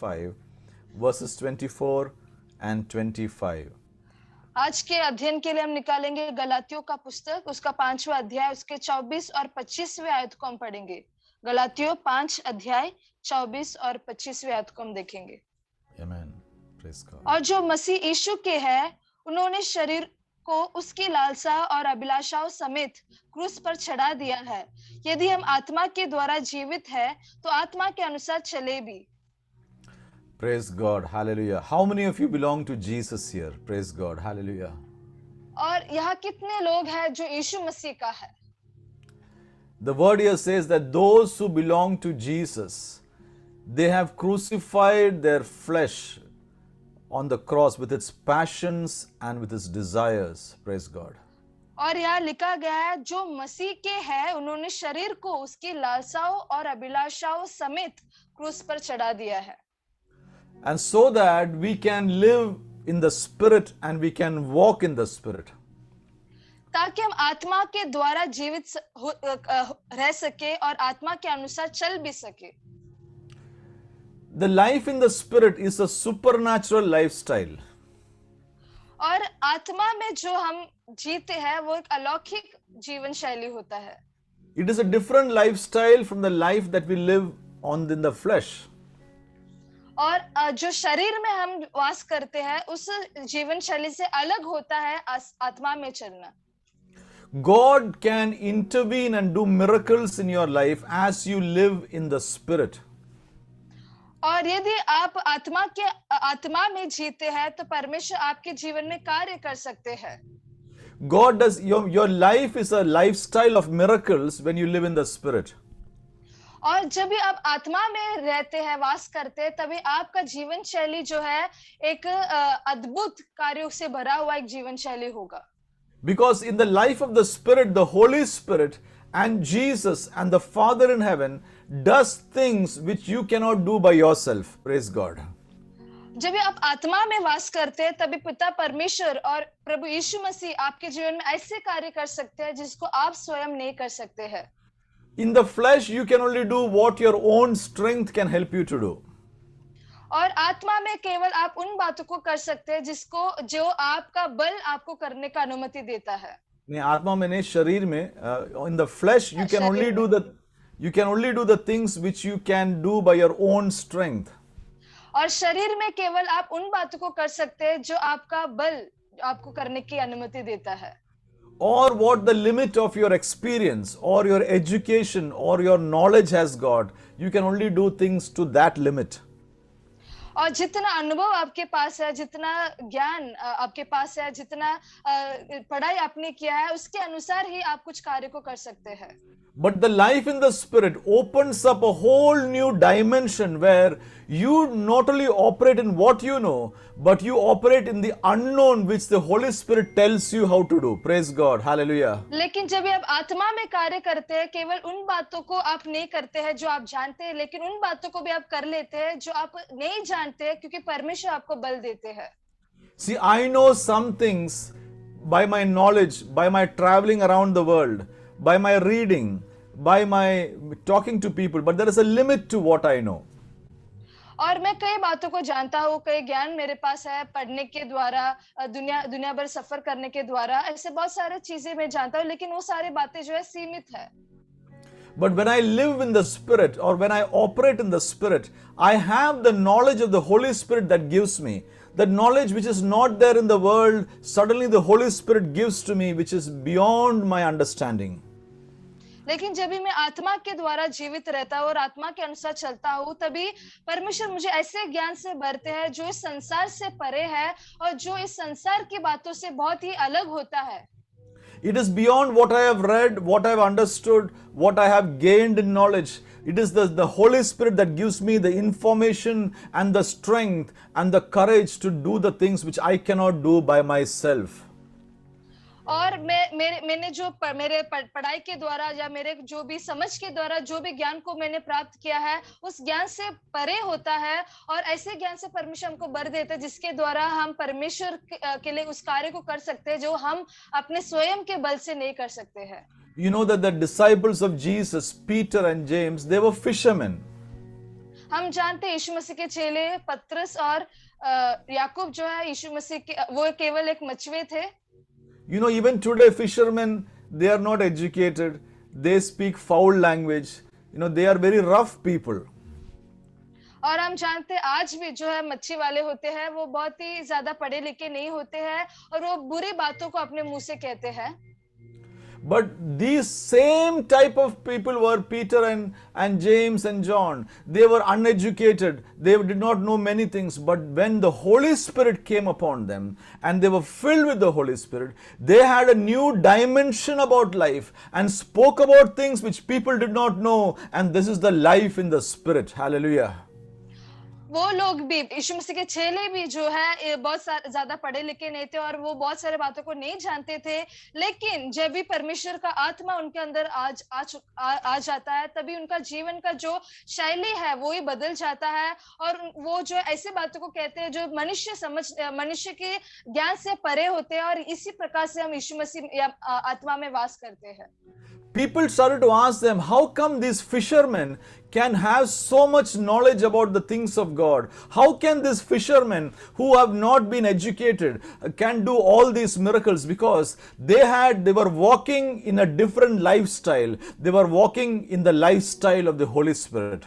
5, verses 24 and 25. आज के अध्ययन के लिए हम निकालेंगे गलातियों का पुस्तक, उसका 5वां अध्याय, उसके 24 और 25वें आयत को हम पढ़ेंगे। गलातियों 5 अध्याय 24 और 25वें आयत को हम देखेंगे। Amen. Praise God. और जो मसीह यीशु के हैं, उन्होंने शरीर को उसकी लालसा और अभिलाषाओं समेत क्रूस पर चढ़ा दिया है। यदि हम आत्मा के द्वारा जीवित है, तो आत्मा के अनुसार चले भी। Praise God. Hallelujah. How many of you belong to Jesus here? Praise God. Hallelujah. और यहाँ कितने लोग हैं जो यीशु मसीह का है? The word here says that those who belong to Jesus, they have crucified their flesh on the cross with its passions and with its desires. Praise God. और यहाँ लिखा गया है, जो मसीह के हैं, उन्होंने शरीर को उसकी लालसाओं और अभिलाषाओं समेत क्रूस पर चढ़ा दिया है। And so that we can live in the Spirit and we can walk in the Spirit. ताकि हम आत्मा के द्वारा जीवित रह सके और आत्मा के अनुसार चल भी सके। The life in the Spirit is a supernatural lifestyle. और आत्मा में जो हम जीते हैं, वो एक अलौकिक जीवन शैली होता है। It is a different lifestyle from the life that we live on in the flesh. और जो शरीर में हम वास करते हैं, उस जीवन शैली से अलग होता है आत्मा में चलना। God can intervene and do miracles in your life as you live in the Spirit. और यदि आप आत्मा में जीते हैं, तो परमेश्वर आपके जीवन में कार्य कर सकते हैं। God does, your life is a lifestyle of miracles when you live in the Spirit. और जब भी आप आत्मा में रहते हैं, वास करते हैं, तभी आपका जीवन शैली जो है एक अद्भुत कार्यों से भरा हुआ एक जीवन शैली होगा। Because in the life of the Spirit, the Holy Spirit and Jesus and the Father in heaven does things which you cannot do by yourself. Praise God. जब भी आप आत्मा में वास करते हैं, तभी पिता परमेश्वर और प्रभु यीशु मसीह आपके जीवन में ऐसे कार्य कर सकते हैं जिसको आप स्वयं नहीं कर सकते हैं। In the flesh, you can only do what your own strength can help you to do. और आत्मा में केवल आप उन बातों को कर सकते हैं जो आपका बल आपको करने का अनुमति देता है। नहीं, आत्मा में नहीं, शरीर में, in the flesh you can only do the things which you can do by your own strength. और शरीर में केवल आप उन बातों को कर सकते हैं जो आपका बल आपको करने की अनुमति देता है। Or what the limit of your experience or your education or your knowledge has got, you can only do things to that limit. और जितना अनुभव आपके पास है, जितना ज्ञान आपके पास है, जितना पढ़ाई आपने किया है, उसके अनुसार ही आप कुछ कार्य को कर सकते हैं। But the life in the Spirit opens up a whole new dimension where you not only operate in what you know, but you operate in the unknown which the Holy Spirit tells you how to do. Praise God. Hallelujah. लेकिन जब भी आप आत्मा में कार्य करते हैं, केवल उन बातों को आप नहीं करते हैं जो आप जानते हैं, लेकिन उन बातों को भी आप कर लेते हैं जो आप नहीं जानते हैं, क्योंकि परमेश्वर आपको बल देते हैं। See, I know some things by my knowledge, by my traveling around the world, by my reading, by my talking to people, but there is a limit to what I know. और मैं कई बातों को जानता हूँ, कई ज्ञान मेरे पास है पढ़ने के द्वारा, दुनिया भर सफर करने के द्वारा, ऐसे बहुत सारे चीजें मैं जानता हूँ, लेकिन वो सारी बातें जो है सीमित है। But when I live in the Spirit or when I operate in the Spirit, I have the knowledge of the Holy Spirit that gives me. The knowledge which is not there in the world, suddenly the Holy Spirit gives to me, which is beyond my understanding. लेकिन जब भी मैं आत्मा के द्वारा जीवित रहता हूँ और आत्मा के अनुसार चलता हूँ, तभी परमेश्वर मुझे ऐसे ज्ञान से भरते हैं जो इस संसार से परे है और जो इस संसार की बातों से बहुत ही अलग होता है। It is beyond what I have read, what I have understood, what I have gained in knowledge. It is the Holy Spirit that gives me the information and the strength and the courage to do the things which I cannot do by myself. और मैंने जो मेरे पढ़ाई के द्वारा या मेरे जो भी समझ के द्वारा जो भी ज्ञान को मैंने प्राप्त किया है, उस ज्ञान से परे होता है और ऐसे ज्ञान से परमेश्वर हमको भर देता है जिसके द्वारा हम परमेश्वर के लिए उस कार्य को कर सकते हैं जो हम अपने स्वयं के बल से नहीं कर सकते हैं। You know that the disciples of Jesus, Peter and James, they were fishermen. हम जानते हैं यीशु मसीह के चेले पतरस और याकूब जो है यीशु मसीह के वो केवल एक मछुए थे। You know, even today, fishermen, they are not educated. They speak foul language. You know, they are very rough people. और हम जानते हैं आज भी जो है मच्छी वाले होते हैं वो बहुत ही ज्यादा पढ़े लिखे नहीं होते हैं और वो बुरी बातों को अपने मुंह से कहते हैं। But these same type of people were Peter and James and John. They were uneducated. They did not know many things. But when the Holy Spirit came upon them and they were filled with the Holy Spirit, they had a new dimension about life and spoke about things which people did not know. And this is the life in the Spirit. Hallelujah. वो लोग भी यीशु मसीह के चेले भी जो है बहुत ज्यादा पढ़े लिखे नहीं थे और वो बहुत सारे बातों को नहीं जानते थे, लेकिन जब भी परमेश्वर का आत्मा उनके अंदर आ जाता है तभी उनका जीवन का जो शैली है वो ही बदल जाता है और वो जो ऐसे बातों को कहते हैं जो मनुष्य के ज्ञान से परे होते हैं और इसी प्रकार से हम यीशु मसीह या आत्मा में वास करते हैं। People started to ask them, how come these fishermen can have so much knowledge about the things of God? How can these fishermen who have not been educated can do all these miracles? Because they were walking in a different lifestyle. They were walking in the lifestyle of the Holy Spirit.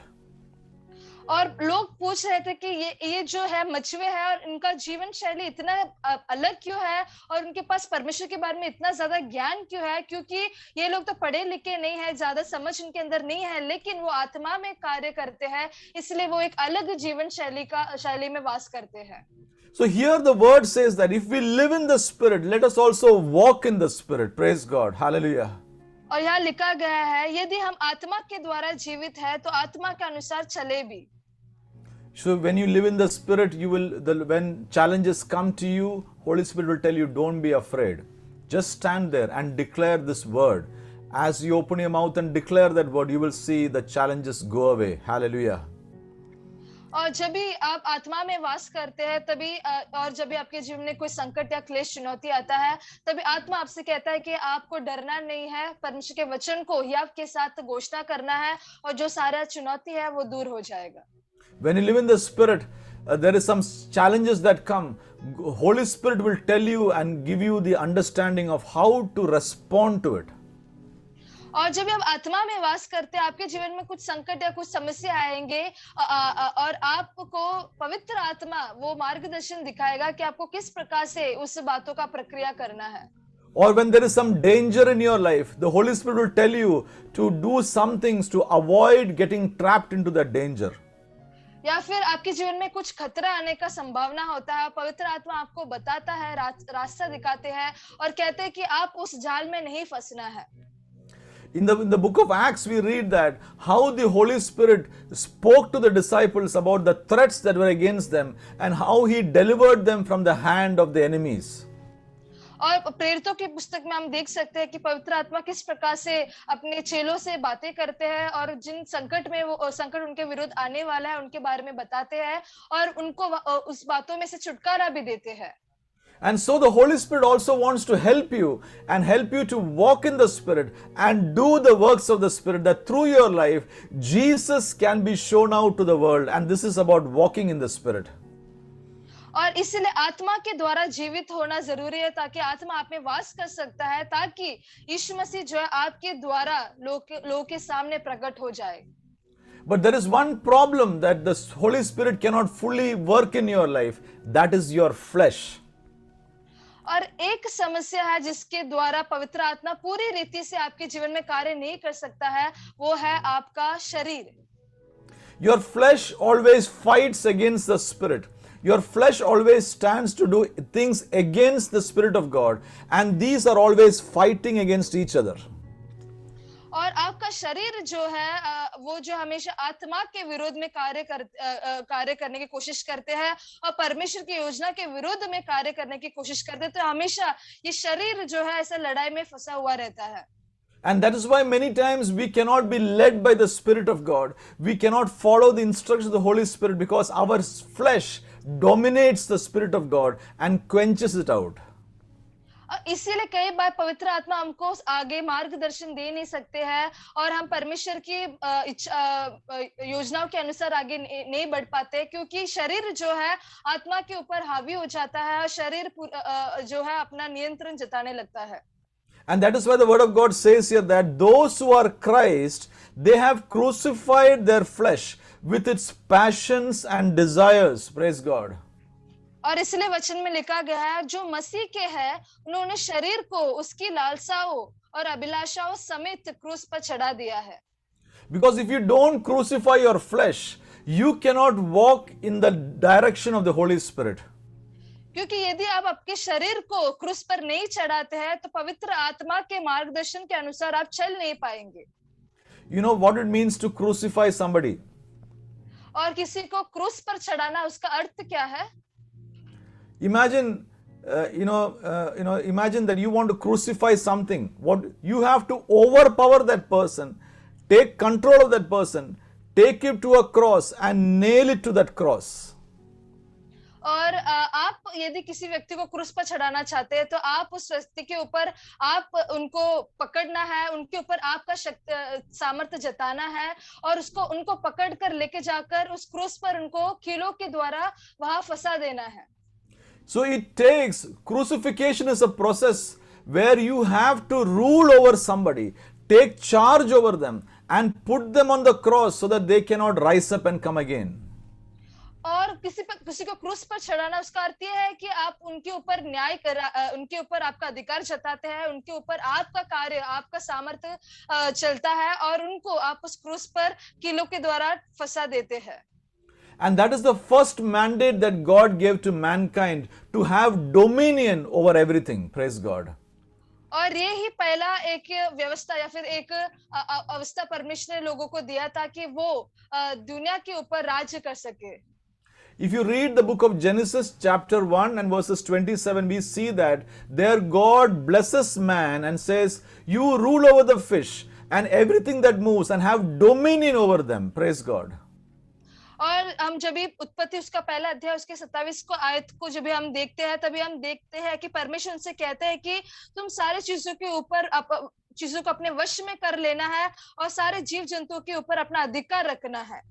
और लोग पूछ रहे थे कि ये जो है मछुए है और इनका जीवन शैली इतना अलग क्यों है और उनके पास परमेश्वर के बारे में इतना ज्यादा ज्ञान क्यों है, क्योंकि ये लोग तो पढ़े लिखे नहीं है, ज्यादा समझ उनके अंदर नहीं है, लेकिन वो आत्मा में कार्य करते हैं, इसलिए वो एक अलग जीवन शैली में वास करते हैं। So here the word says that if we live in the Spirit, let us also walk in the Spirit. Praise God. Hallelujah. और यहाँ लिखा गया है यदि हम आत्मा के द्वारा जीवित है तो आत्मा के अनुसार चले भी। So when you live in the Spirit, when challenges come to you, Holy Spirit will tell you, don't be afraid. Just stand there and declare this word. As you open your mouth and declare that word, you will see the challenges go away. Hallelujah. और जब भी आप आत्मा में वास करते हैं तभी और जब भी आपके जीवन में कोई संकट या क्लेश चुनौती आता है तभी आत्मा आपसे कहता है कि आपको डरना नहीं है, परमेश्वर के वचन को ही आपके साथ घोषणा करना है और जो सारा चुनौती है वो दूर हो जाएगा। When you live in the Spirit, there is some challenges that come. Holy Spirit will tell you and give you the understanding of how to respond to it. और जब आप आत्मा में वास करते हैं आपके जीवन में कुछ संकट या कुछ समस्या आएंगे और आपको पवित्र आत्मा वो मार्गदर्शन दिखाएगा कि आपको किस प्रकार से उस बातों का प्रक्रिया करना है। Or when there is some danger in your life, the Holy Spirit will tell you to do some things to avoid getting trapped into that danger. या फिर आपके जीवन में कुछ खतरा आने का संभावना होता है, पवित्र आत्मा आपको बताता है, रास्ता दिखाते हैं और कहते हैं कि आप उस जाल में नहीं फंसना है। In the book of Acts, we read that how the Holy Spirit spoke to the disciples about the threats that were against them and how he delivered them from the hand of the enemies. और प्रेरितों की पुस्तक में हम देख सकते हैं कि पवित्र आत्मा किस प्रकार से अपने चेलों से बातें करते हैं और जिन संकट उनके विरुद्ध आने वाला है उनके बारे में बताते हैं और उनको उस बातों में से छुटकारा भी देते हैं। And so the Holy Spirit also wants to help you and help you to walk in the Spirit and do the works of the Spirit, that through your life Jesus can be shown out to the world, and this is about walking in the Spirit. और इसलिए आत्मा के द्वारा जीवित होना जरूरी है ताकि आत्मा आप में वास कर सकता है, ताकि यीशु मसीह जो है आपके द्वारा लोगों के सामने प्रकट हो जाए। But there is one problem that the Holy Spirit cannot fully work in your life, that is your flesh. और एक समस्या है जिसके द्वारा पवित्र आत्मा पूरी रीति से आपके जीवन में कार्य नहीं कर सकता है, वो है आपका शरीर। Your flesh always fights against the Spirit. Your flesh always stands to do things against the Spirit of God, and these are always fighting against each other. और आपका शरीर जो है वो जो हमेशा आत्मा के विरोध में कार्य करने की कोशिश करते हैं और परमेश्वर की योजना के विरोध में कार्य करने की कोशिश करते हैं, तो हमेशा ये शरीर जो है ऐसा लड़ाई में फंसा हुआ रहता है। And that is why many times we cannot be led by the Spirit of God. We cannot follow the instructions of the Holy Spirit because our flesh dominates the Spirit of God and quenches it out. इसीलिए कई बार पवित्र आत्मा हमको आगे मार्गदर्शन दे नहीं सकते हैं और हम परमेश्वर की योजनाओं के अनुसार आगे नहीं बढ़ पाते, क्योंकि शरीर जो है आत्मा के ऊपर हावी हो जाता है और शरीर जो है अपना नियंत्रण जताने लगता है। And that is why the word of God says here that those who are Christ, they have crucified their flesh with its passions and desires. Praise God. और इसलिए वचन में लिखा गया है, जो मसीह के हैं उन्होंने शरीर को उसकी लालसाओं और अभिलाषाओं समेत क्रूस पर चढ़ा दिया है। Because if you don't crucify your flesh, you cannot walk in the direction of the Holy Spirit. क्योंकि यदि आप आपके शरीर को क्रूस पर नहीं चढ़ाते हैं तो पवित्र आत्मा के मार्गदर्शन के अनुसार आप चल नहीं पाएंगे। You know what it means to crucify somebody? और किसी को क्रूस पर चढ़ाना, उसका अर्थ क्या है? Imagine, imagine that you want to crucify something. What you have to overpower that person, take control of that person, take him to a cross and nail it to that cross. और आप यदि किसी व्यक्ति को क्रूस पर चढ़ाना चाहते हैं तो आप उस व्यक्ति के ऊपर आप उनको पकड़ना है, उनके ऊपर आपका सामर्थ्य जताना है और उनको पकड़ कर लेके जाकर उस क्रूस पर उनको कीलों के द्वारा वहां फंसा देना है। So it takes, crucifixion is a process where you have to rule over somebody, take charge over them and put them on the cross so that they cannot rise up and come again. और किसी को क्रूस पर चढ़ाना, उसका अर्थ यह है कि आप उनके ऊपर उनके ऊपर आपका अधिकार जताते हैं, उनके ऊपर आपका कार्य, आपका सामर्थ्य चलता है और उनको आप उस क्रूस पर कीलों के द्वारा फंसा देते हैं। And that is the first mandate that God gave to mankind, to have dominion over everything. Praise God. और ये ही पहला एक व्यवस्था या फिर एक अवस्था परमेश्वर ने लोगों को दिया था कि वो दुनिया के ऊपर राज्य कर सके। If you read the book of Genesis chapter 1 and verses 27, we see that there God blesses man and says, you rule over the fish and everything that moves and have dominion over them. Praise God. और हम जब भी उत्पत्ति उसका पहला अध्याय उसके 27 को आयत को जब भी हम देखते हैं, तभी हम देखते हैं कि परमेश्वर उनसे कहते हैं कि तुम सारे चीजों के ऊपर चीजों को अपने वश में कर लेना है और सारे जीव जंतुओं के ऊपर अपना अधिकार रखना है।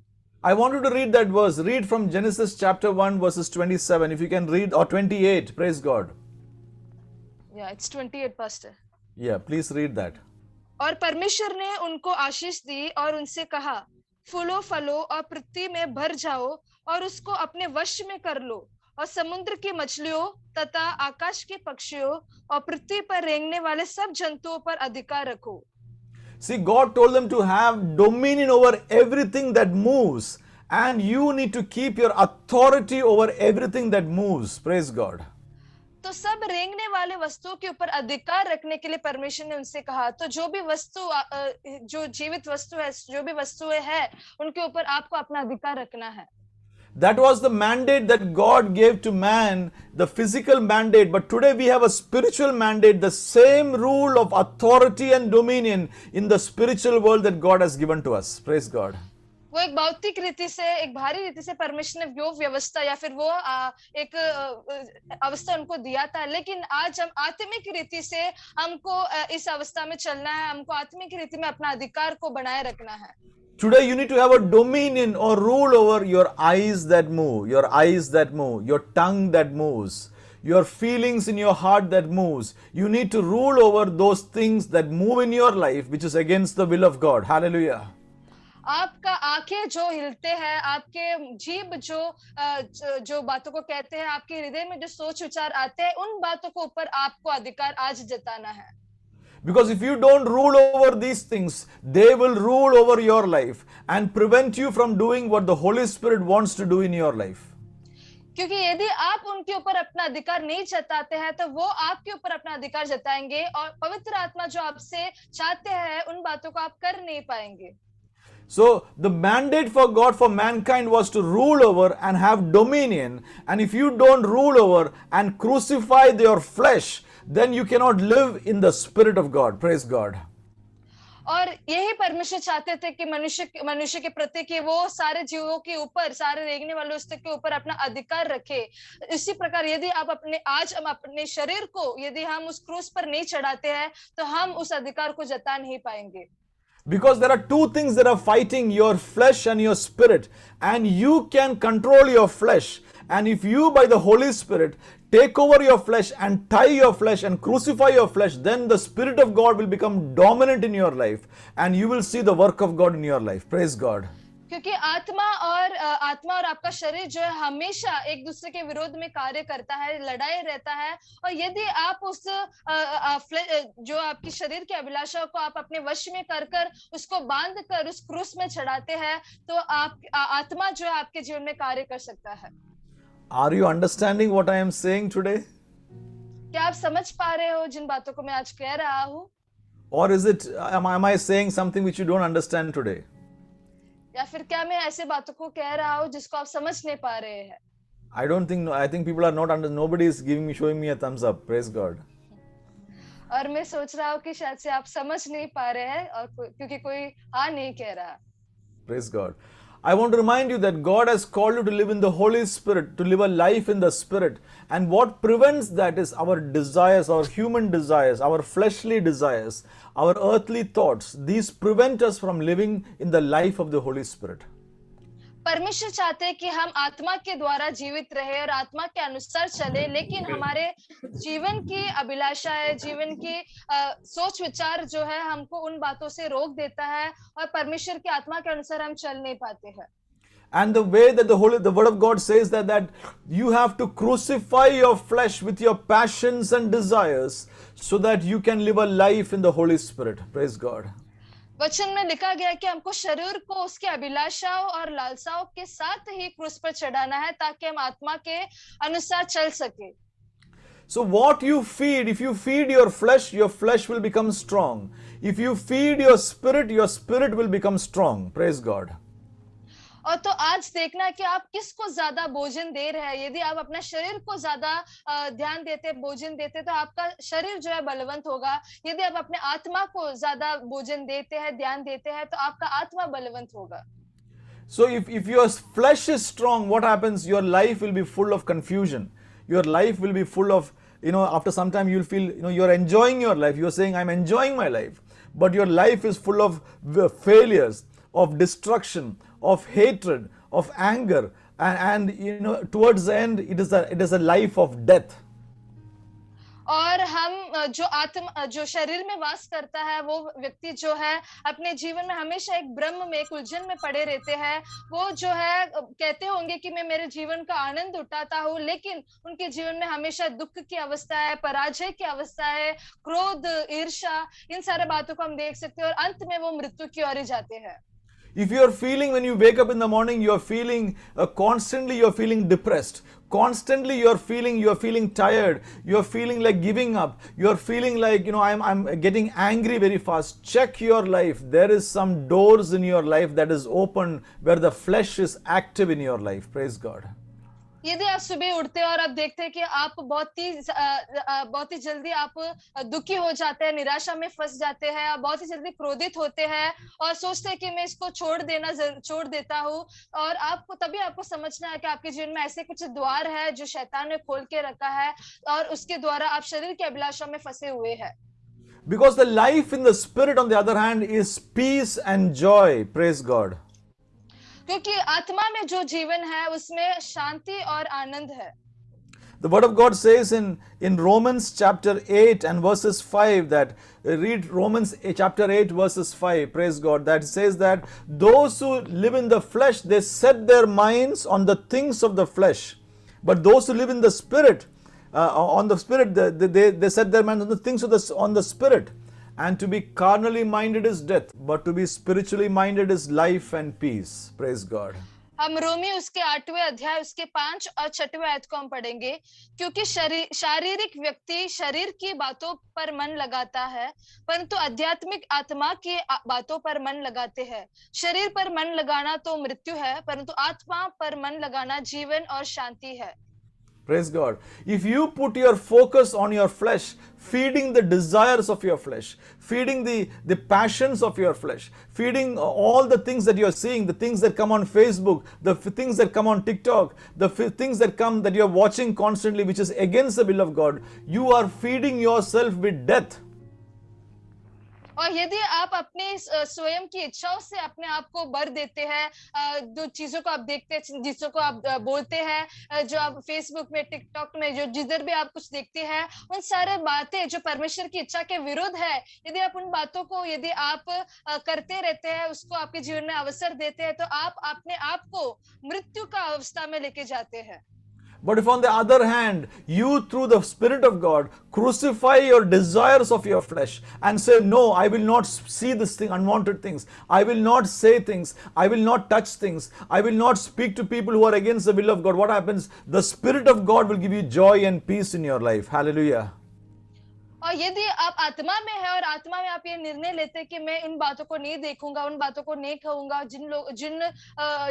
I want you to read that verse. Read from Genesis chapter 1 verses 27 if you can read, or 28. Praise God. Yeah, it's 28, Pastor. Yeah, please read that. और परमेश्वर ने उनको आशीष दी और उनसे कहा, फूलो फलो और पृथ्वी में भर जाओ और उसको अपने वश में कर लो और समुद्र की मछलियों तथा आकाश के पक्षियों और पृथ्वी पर रेंगने वाले सब जंतुओं पर अधिकार रखो। See, God told them to have dominion over everything that moves, and you need to keep your authority over everything that moves. Praise God. तो सब रेंगने वाले वस्तुओं के ऊपर अधिकार रखने के लिए परमेश्वर ने उनसे कहा, तो जो भी वस्तु जो जीवित वस्तु है, जो भी वस्तुएं हैं, उनके ऊपर आपको अपना अधिकार रखना है। That was the mandate that God gave to man, the physical mandate. But today we have a spiritual mandate, the same rule of authority and dominion in the spiritual world that God has given to us. Praise God. वो एक भौतिक रीति से, एक भारी रीति से परमेश्वर ने वो व्यवस्था या फिर वो एक अवस्था उनको दिया था, लेकिन आज हम आत्मिक रीति से हमको इस अवस्था में चलना है, हमको आत्मिक रीति में अपना अधिकार को बनाए रखना है। Today you need to have a dominion or rule over your eyes that move, your tongue that moves, your feelings in your heart that moves. You need to rule over those things that move in your life, which is against the will of God. Hallelujah. आपका आंखें जो हिलते हैं, आपके जीभ जो बातों को कहते हैं, आपके हृदय में जो सोच विचार आते हैं, उन बातों को ऊपर आपको अधिकार आज जताना है। Because if you don't rule over these things, they will rule over your life and prevent you from doing what the Holy Spirit wants to do in your life. क्योंकि यदि आप उनके ऊपर अपना अधिकार नहीं जताते हैं तो वो आपके ऊपर अपना अधिकार जताएंगे और पवित्र आत्मा जो आपसे चाहते हैं उन बातों को आप कर नहीं पाएंगे। So the mandate for God for mankind was to rule over and have dominion, and if you don't rule over and crucify your flesh, then you cannot live in the Spirit of God. Praise God. और यही परमेश्वर चाहते थे कि मनुष्य के प्रति कि वो सारे जीवों के ऊपर, सारे रेंगने वाले उसके के ऊपर अपना अधिकार रखे। इसी प्रकार यदि आप हम अपने शरीर को यदि हम उस क्रूस पर नहीं चढ़ाते हैं तो हम उस अधिकार को जता नहीं पाएंगे। Because there are two things that are fighting, your flesh and your spirit, and you can control your flesh. And if you, by the Holy Spirit, take over your flesh and tie your flesh and crucify your flesh, then the Spirit of God will become dominant in your life and you will see the work of God in your life. Praise God. क्योंकि आत्मा और आपका शरीर जो है हमेशा एक दूसरे के विरोध में कार्य करता है, लड़ाई रहता है। और यदि आप उस जो आपकी शरीर की अभिलाषा को आप अपने वश में कर उसको बांध कर उस क्रूस में चढ़ाते हैं तो आप आत्मा जो है आपके जीवन में कार्य कर सकता है। Are you understanding what I am saying today? क्या आप समझ पा रहे हो जिन बातों को मैं आज कह रहा हूँ? Or is it, am I saying something which you don't understand today? या फिर क्या मैं ऐसे बातों को कह रहा हूँ जिसको आप समझ नहीं पा रहे हैं? I don't think, I think people are not nobody is showing me a thumbs up. Praise God. और मैं सोच रहा हूँ कि शायद से आप समझ नहीं पा रहे हैं और क्योंकि कोई हाँ नहीं कह रहा। Praise God. I want to remind you that God has called you to live in the Holy Spirit, to live a life in the Spirit. And what prevents that is our desires, our human desires, our fleshly desires, our earthly thoughts. These prevent us from living in the life of the Holy Spirit. परमेश्वर चाहते हैं कि हम आत्मा के द्वारा जीवित रहे और आत्मा के अनुसार चले, लेकिन हमारे जीवन की अभिलाषा है, जीवन की सोच विचार जो है हमको उन बातों से रोक देता है और परमेश्वर की आत्मा के अनुसार हम चल नहीं पाते हैं। And the way that the word of God says that you have to crucify your flesh with your passions and desires so that you can live a life in the Holy Spirit. Praise God. वचन में लिखा गया कि हमको शरीर को उसके अभिलाषाओं और लालसाओं के साथ ही क्रूस पर चढ़ाना है ताकि हम आत्मा के अनुसार चल सके। So what you feed, if you feed your flesh will become strong. If you feed your spirit will become strong. Praise God. और तो आज देखना है कि आप किसको ज्यादा भोजन दे रहे हैं। यदि आप अपना शरीर को ज्यादा ध्यान देते, भोजन देते तो आपका शरीर जो है बलवंत होगा। यदि आप अपने आत्मा को ज्यादा भोजन देते हैं, ध्यान देते हैं तो आपका आत्मा बलवंत होगा। So if your flesh is strong, what happens? Your life will be full of confusion. Your life will be full of, after some time you'll feel, you're enjoying your life. You're saying, I'm enjoying my life. But your life is full of failures, of destruction, of hatred, of anger, and towards the end it is a life of death. और हम जो शरीर में वास करता है वो व्यक्ति जो है अपने जीवन में हमेशा एक भ्रम में, एक उलझन में पड़े रहते हैं। वो जो है कहते होंगे कि मैं मेरे जीवन का आनंद उठाता हूँ, लेकिन उनके जीवन में हमेशा दुख की अवस्था है, पराजय की अवस्था है, क्रोध, ईर्ष्या, इन सारे बातों को हम देख सकते हैं और अंत में वो मृत्यु की ओर जाते हैं। If you are feeling, when you wake up in the morning, you are feeling constantly, you are feeling depressed. Constantly you are feeling tired. You are feeling like giving up. You are feeling like, I'm getting angry very fast. Check your life. There is some doors in your life that is open where the flesh is active in your life. Praise God. यदि आप सुबह उठते हैं और आप देखते हैं कि आप बहुत ही जल्दी आप दुखी हो जाते हैं, निराशा में फंस जाते हैं, आप बहुत ही जल्दी क्रोधित होते हैं और सोचते हैं कि मैं इसको छोड़ देता हूँ, और तभी आपको समझना है कि आपके जीवन में ऐसे कुछ द्वार है जो शैतान ने खोल के रखा है और उसके द्वारा आप शरीर की अभिलाषा में फंसे हुए हैं। Because the life in the spirit, on the other hand, is peace and joy. Praise God. क्योंकि आत्मा में जो जीवन है उसमें शांति और आनंद है। The word of God says in Romans chapter 8 and verses 5 that, read Romans chapter 8 verses 5, praise God, that says that those who live in the flesh, they set their minds on the things of the flesh. But those who live in the spirit, on the spirit, they set their minds on the things on the spirit. And to be carnally minded is death, but to be spiritually minded is life and peace. Praise God. हम रोमी उसके 8वें अध्याय उसके 5 और 6वें आयत को हम पढ़ेंगे। क्योंकि शारीरिक व्यक्ति शरीर की बातों पर मन लगाता है, परंतु आध्यात्मिक आत्मा की बातों पर मन लगाते हैं। शरीर पर मन लगाना तो मृत्यु है, परंतु आत्मा पर मन लगाना जीवन और शांति है। Praise God. If you put your focus on your flesh, feeding the desires of your flesh, feeding the passions of your flesh, feeding all the things that you're seeing, the things that come on Facebook, the things that come on TikTok, the things that come that you're watching constantly, which is against the will of God, you are feeding yourself with death. और यदि आप अपने स्वयं की इच्छाओं से अपने आप को भर देते हैं, जो चीजों को आप देखते हैं, जिसों को आप बोलते हैं, जो आप फेसबुक में, टिकटॉक में, जो जिधर भी आप कुछ देखते हैं, उन सारे बातें जो परमेश्वर की इच्छा के विरुद्ध है, यदि आप उन बातों को यदि आप करते रहते हैं, उसको आपके जीवन में अवसर देते हैं, तो आप अपने आप को मृत्यु का अवस्था में लेके जाते हैं. But if on the other hand, you through the Spirit of God crucify your desires of your flesh and say, no, I will not see this thing, unwanted things. I will not say things. I will not touch things. I will not speak to people who are against the will of God. What happens? The Spirit of God will give you joy and peace in your life. Hallelujah. और यदि आप आत्मा में है और आत्मा में आप ये निर्णय लेते हैं कि मैं इन बातों को नहीं देखूंगा, उन बातों को नहीं कहूंगा,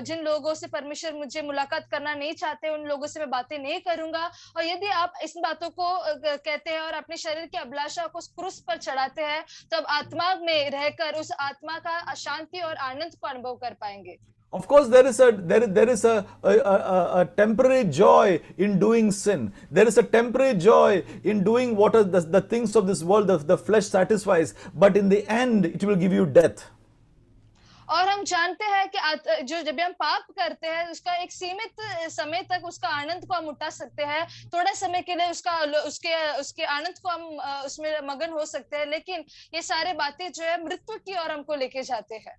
जिन लोगों से परमेश्वर मुझे मुलाकात करना नहीं चाहते, उन लोगों से मैं बातें नहीं करूंगा, और यदि आप इस बातों को कहते हैं और अपने शरीर की अभिलाषा को क्रूस पर चढ़ाते हैं, तो आप आत्मा में रहकर उस आत्मा का शांति और आनंद को अनुभव कर पाएंगे. Of course, there is a temporary joy in doing sin. There is a temporary joy in doing what are the things of this world, the flesh satisfies. But in the end, it will give you death. और हम जानते हैं कि जो जब हम पाप करते हैं, उसका एक सीमित समय तक उसका आनंद को हम उठा सकते हैं, थोड़े समय के लिए उसके आनंद को हम उसमें मगन हो सकते हैं, लेकिन ये सारे बातें जो है मृत्यु की ओर हमको लेके जाते हैं.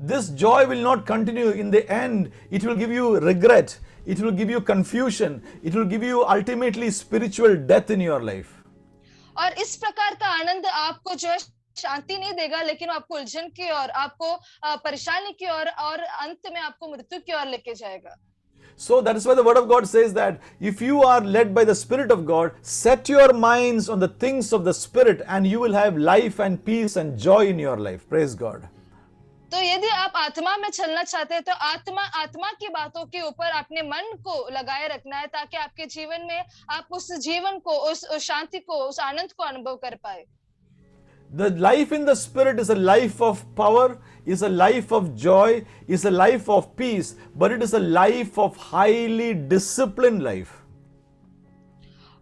This joy will not continue. In the end, it will give you regret. It will give you confusion. It will give you ultimately spiritual death in your life. और इस प्रकार का आनंद आपको जो है शांति नहीं देगा, लेकिन आपको उलझन की ओर, आपको परेशानी की ओर, और अंत में आपको मृत्यु की ओर लेके जाएगा. So that is why the word of God says that if you are led by the Spirit of God, set your minds on the things of the Spirit and you will have life and peace and joy in your life. Praise God. तो यदि आप आत्मा में चलना चाहते हैं, तो आत्मा की बातों के ऊपर अपने मन को लगाए रखना है, ताकि आपके जीवन में आप उस जीवन को, उस शांति को, उस आनंद को अनुभव कर पाए. The life in the Spirit is a life of power, is a life of joy, is a life of peace, but it is a life of highly disciplined life.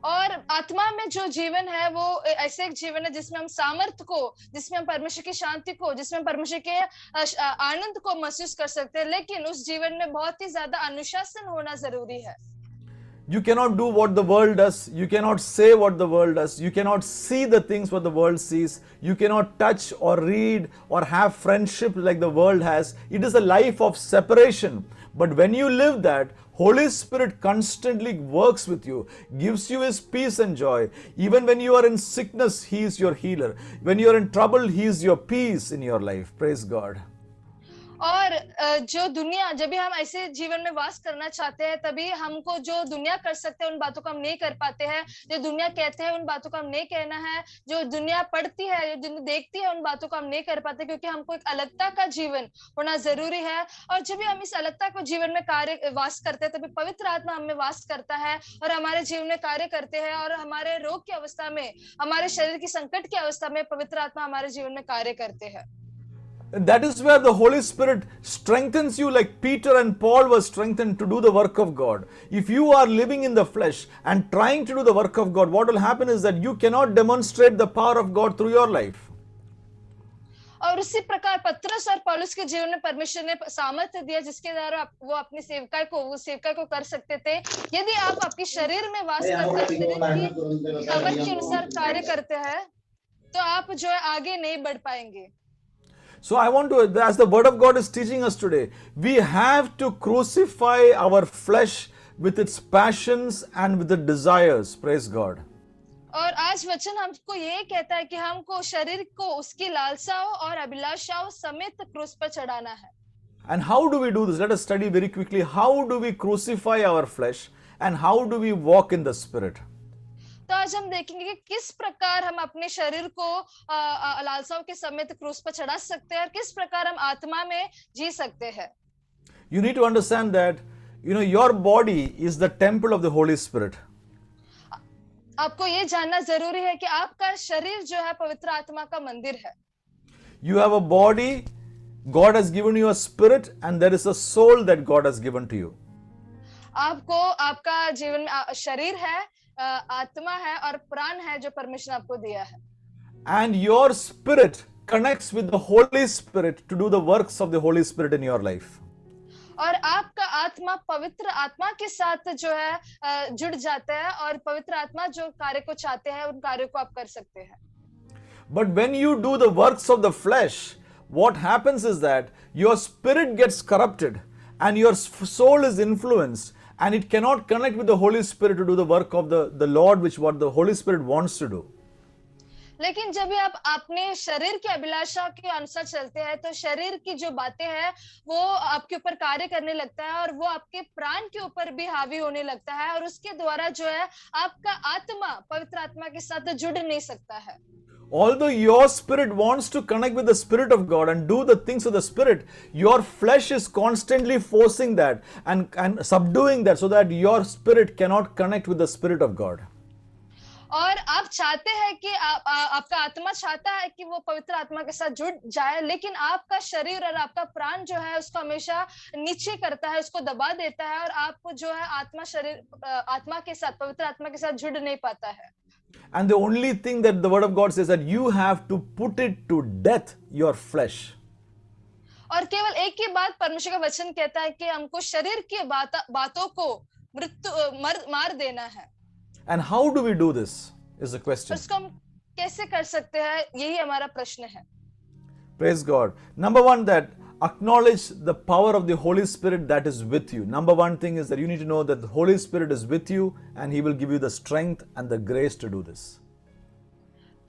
और आत्मा में जो जीवन है वो ऐसे एक जीवन है जिसमें हम सामर्थ्य को, जिसमें हम परमेश्वर की शांति को, जिसमें हम परमेश्वर के आनंद को महसूस कर सकते हैं, लेकिन उस जीवन में बहुत ही ज्यादा अनुशासन होना जरूरी है. You cannot do what the world does. You cannot say what the world does. You cannot see the things what the world sees. You cannot touch or read or have friendship like the world has. It is a life of separation. But when you live that, Holy Spirit constantly works with you, gives you His peace and joy. Even when you are in sickness, He is your healer. When you are in trouble, He is your peace in your life. Praise God. और जो दुनिया, जब भी हम ऐसे जीवन में वास करना चाहते हैं, तभी हमको जो दुनिया कर सकते हैं उन बातों को हम नहीं कर पाते हैं, जो दुनिया कहते हैं उन बातों को हम नहीं कहना है, जो दुनिया पढ़ती है, जो दुनिया देखती है, उन बातों को हम नहीं कर पाते, क्योंकि हमको एक अलगता का जीवन होना जरूरी है. और जब भी हम इस अलगता को जीवन में वास करते हैं, तभी पवित्र आत्मा हमें वास करता है और हमारे जीवन में कार्य करते हैं, और हमारे रोग की अवस्था में, हमारे शरीर की संकट की अवस्था में पवित्र आत्मा हमारे जीवन में कार्य करते हैं. That is where the Holy Spirit strengthens you, like Peter and Paul were strengthened to do the work of God. If you are living in the flesh and trying to do the work of God, what will happen is that you cannot demonstrate the power of God through your life. और उसी प्रकार पत्रस और पौलुस के जीवन में परमेश्वर ने सामर्थ्य दिया, जिसके द्वारा वो अपनी सेवकाई को कर सकते थे. यदि आप आपके शरीर में वास करते हैं, शरीर की खबर के अनुसार कार्य करते हैं, तो आप जो है आगे नहीं बढ़ पाएंगे. So I want to, as the word of God is teaching us today, we have to crucify our flesh with its passions and with the desires. Praise God. और आज वचन हमको ये कहता है कि हमको शरीर को उसकी लालसाओं और अभिलाषाओं समेत क्रूस पर चढ़ाना है. And how do we do this? Let us study very quickly. How do we crucify our flesh and how do we walk in the Spirit? तो आज हम देखेंगे कि किस प्रकार हम अपने शरीर को लालसाओं के समेत क्रूस पर चढ़ा सकते हैं और किस प्रकार हम आत्मा में जी सकते हैं. You need to understand that You know, your body is the temple of the Holy Spirit. आपको ये जानना जरूरी है कि आपका शरीर जो है पवित्र आत्मा का मंदिर है. You have a body, God has given you a spirit, and there is a soul that God has given to you. आपको आपका जीवन में शरीर है, आत्मा है और प्राण है जो परमेश्वर ने आपको दिया है. And your spirit connects with the Holy Spirit to do the works of the Holy Spirit in your life. और आपका आत्मा पवित्र आत्मा के साथ जो है जुड़ जाता है और पवित्र आत्मा जो कार्य को चाहते हैं उन कार्यों को आप कर सकते हैं. But when you do the works of the flesh, what happens is that your spirit gets corrupted and your soul is influenced, and it cannot connect with the Holy Spirit to do the work of the Lord, which what the Holy Spirit wants to do. लेकिन जब भी आप अपने शरीर की अभिलाषा के अनुसार चलते हैं तो शरीर की जो बातें हैं वो आपके ऊपर कार्य करने लगता है और वो आपके प्राण के ऊपर भी हावी होने लगता है और उसके द्वारा जो है आपका आत्मा पवित्र आत्मा के साथ जुड़ नहीं सकता है. Although your spirit wants to connect with the Spirit of God and do the things of the Spirit, your flesh is constantly forcing that and subduing that so that your spirit cannot connect with the Spirit of God. और आप चाहते हैं कि आपका आत्मा चाहता है कि वो पवित्र आत्मा के साथ जुड़ जाए, लेकिन आपका शरीर और आपका प्राण जो है उसको हमेशा नीचे करता है, उसको दबा देता है और आप जो है आत्मा के साथ पवित्र आत्मा के साथ जुड़ नहीं पाता है. And the only thing that the Word of God says that you have to put it to death, your flesh. और केवल एक ही बात परमेश्वर का वचन कहता है कि हमको शरीर की बातों को मार देना है. And how do we do this is the question. उसको हम कैसे कर सकते हैं, यही हमारा प्रश्न है. Praise God. Number one, that acknowledge the power of the Holy Spirit that is with you. Number one thing is that you need to know that the Holy Spirit is with you and He will give you the strength and the grace to do this.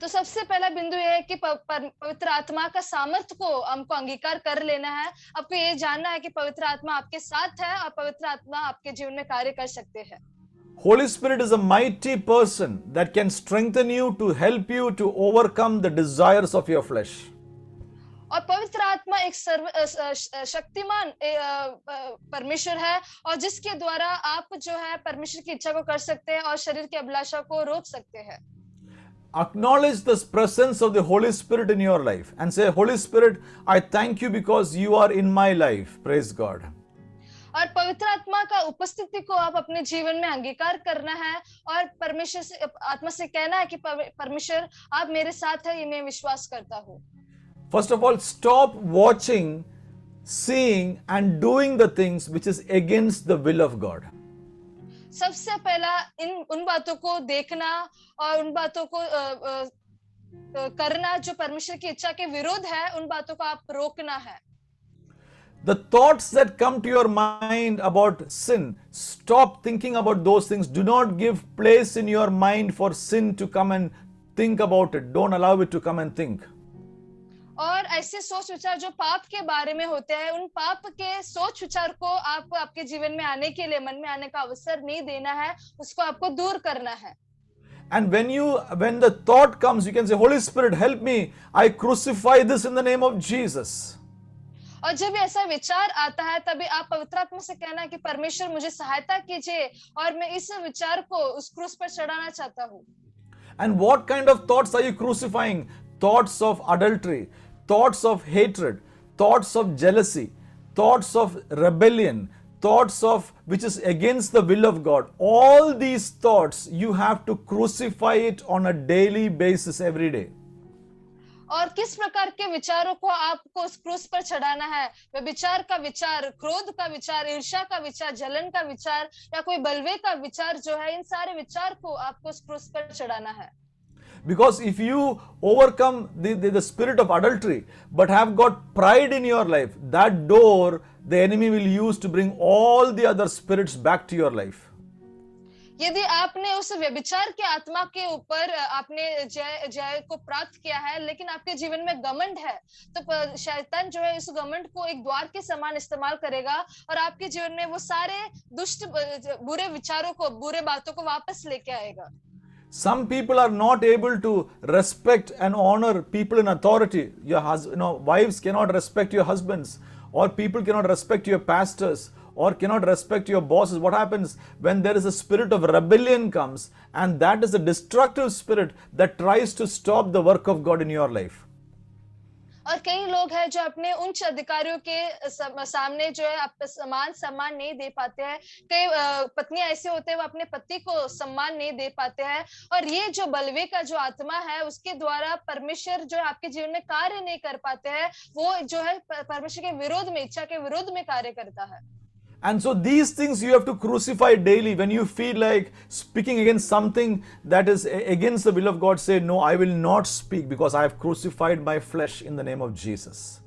तो सबसे पहला बिंदु यह है कि पवित्र आत्मा का सामर्थ्य को हमको अंगीकार कर लेना है. आपको ये जानना है कि पवित्र आत्मा आपके साथ है और पवित्र आत्मा आपके जीवन में कार्य कर सकते हैं. Holy Spirit is a mighty person that can strengthen you to help you to overcome the desires of your flesh. और पवित्र आत्मा एक शक्तिमान परमेश्वर है और जिसके द्वारा आप जो है परमेश्वर की इच्छा को कर सकते हैं और शरीर की अभिलाषा को रोक सकते हैं. Acknowledge the presence of the Holy Spirit in your life and say, Holy Spirit, I thank you because you are in my life. Praise God. और पवित्र आत्मा का उपस्थिति को आप अपने जीवन में अंगीकार करना है और परमेश्वर से आत्मा से कहना है कि परमेश्वर आप मेरे साथ हैं, ये मैं विश्वास करता हूँ. First of all, stop watching, seeing and doing the things which is against the will of God. सबसे पहला उन बातों को देखना और उन बातों को करना जो परमेश्वर की इच्छा के विरोध है, उन बातों को आप रोकना है. The thoughts that come to your mind about sin, stop thinking about those things. Do not give place in your mind for sin to come and think about it. Don't allow it to come and think. और ऐसे सोच विचार जो पाप के बारे में होते हैं, उन पाप के सोच विचार को आपको आपके जीवन में आने के लिए, मन में आने का अवसर नहीं देना है, उसको आपको दूर करना है. And when the thought comes, you can say, Holy Spirit, help me. I crucify this in the name of Jesus. और जब ऐसा विचार आता है तभी आप पवित्र आत्मा से कहना है कि परमेश्वर मुझे सहायता कीजिए और मैं इस विचार को उस क्रूस पर चढ़ाना चाहता हूँ. And what kind of thoughts are you crucifying? Thoughts of adultery, thoughts of hatred, thoughts of jealousy, thoughts of rebellion, thoughts of which is against the will of God. All these thoughts you have to crucify it on a daily basis every day. और किस प्रकार के विचारों को आपको उस क्रूस पर चढ़ाना है? व्यभिचार का विचार, क्रोध का विचार, ईर्ष्या का विचार, जलन का विचार या कोई बलवे का विचार जो है, इन सारे विचार को आपको उस क्रूस पर चढ़ाना है. Because if you overcome the spirit of adultery but have got pride in your life, that door the enemy will use to bring all the other spirits back to your life. यदि आपने उस व्यभिचार के आत्मा के ऊपर आपने जय को प्राप्त किया है, लेकिन आपके जीवन में घमंड है, तो शैतान जो है इस घमंड को एक द्वार के समान इस्तेमाल करेगा और आपके जीवन में वो सारे दुष्ट बुरे विचारों को, बुरे बातों को वापस लेके आएगा. Some people are not able to respect and honor people in authority. Wives cannot respect your husbands, or people cannot respect your pastors, or cannot respect your bosses. What happens when there is a spirit of rebellion comes, and that is a destructive spirit that tries to stop the work of God in your life. और कई लोग हैं जो अपने उच्च अधिकारियों के सामने जो है समान सम्मान नहीं दे पाते हैं। कई पत्नियां ऐसे होते हैं वो अपने पति को सम्मान नहीं दे पाते हैं, और ये जो बलवे का जो आत्मा है उसके द्वारा परमेश्वर जो आपके जीवन में कार्य नहीं कर पाते हैं, वो जो है परमेश्वर के विरोध में, इच्छा के विरोध में कार्य करता है। And so these things you have to crucify daily. When you feel like speaking against something that is against the will of God, say, no, I will not speak because I have crucified my flesh in the name of Jesus.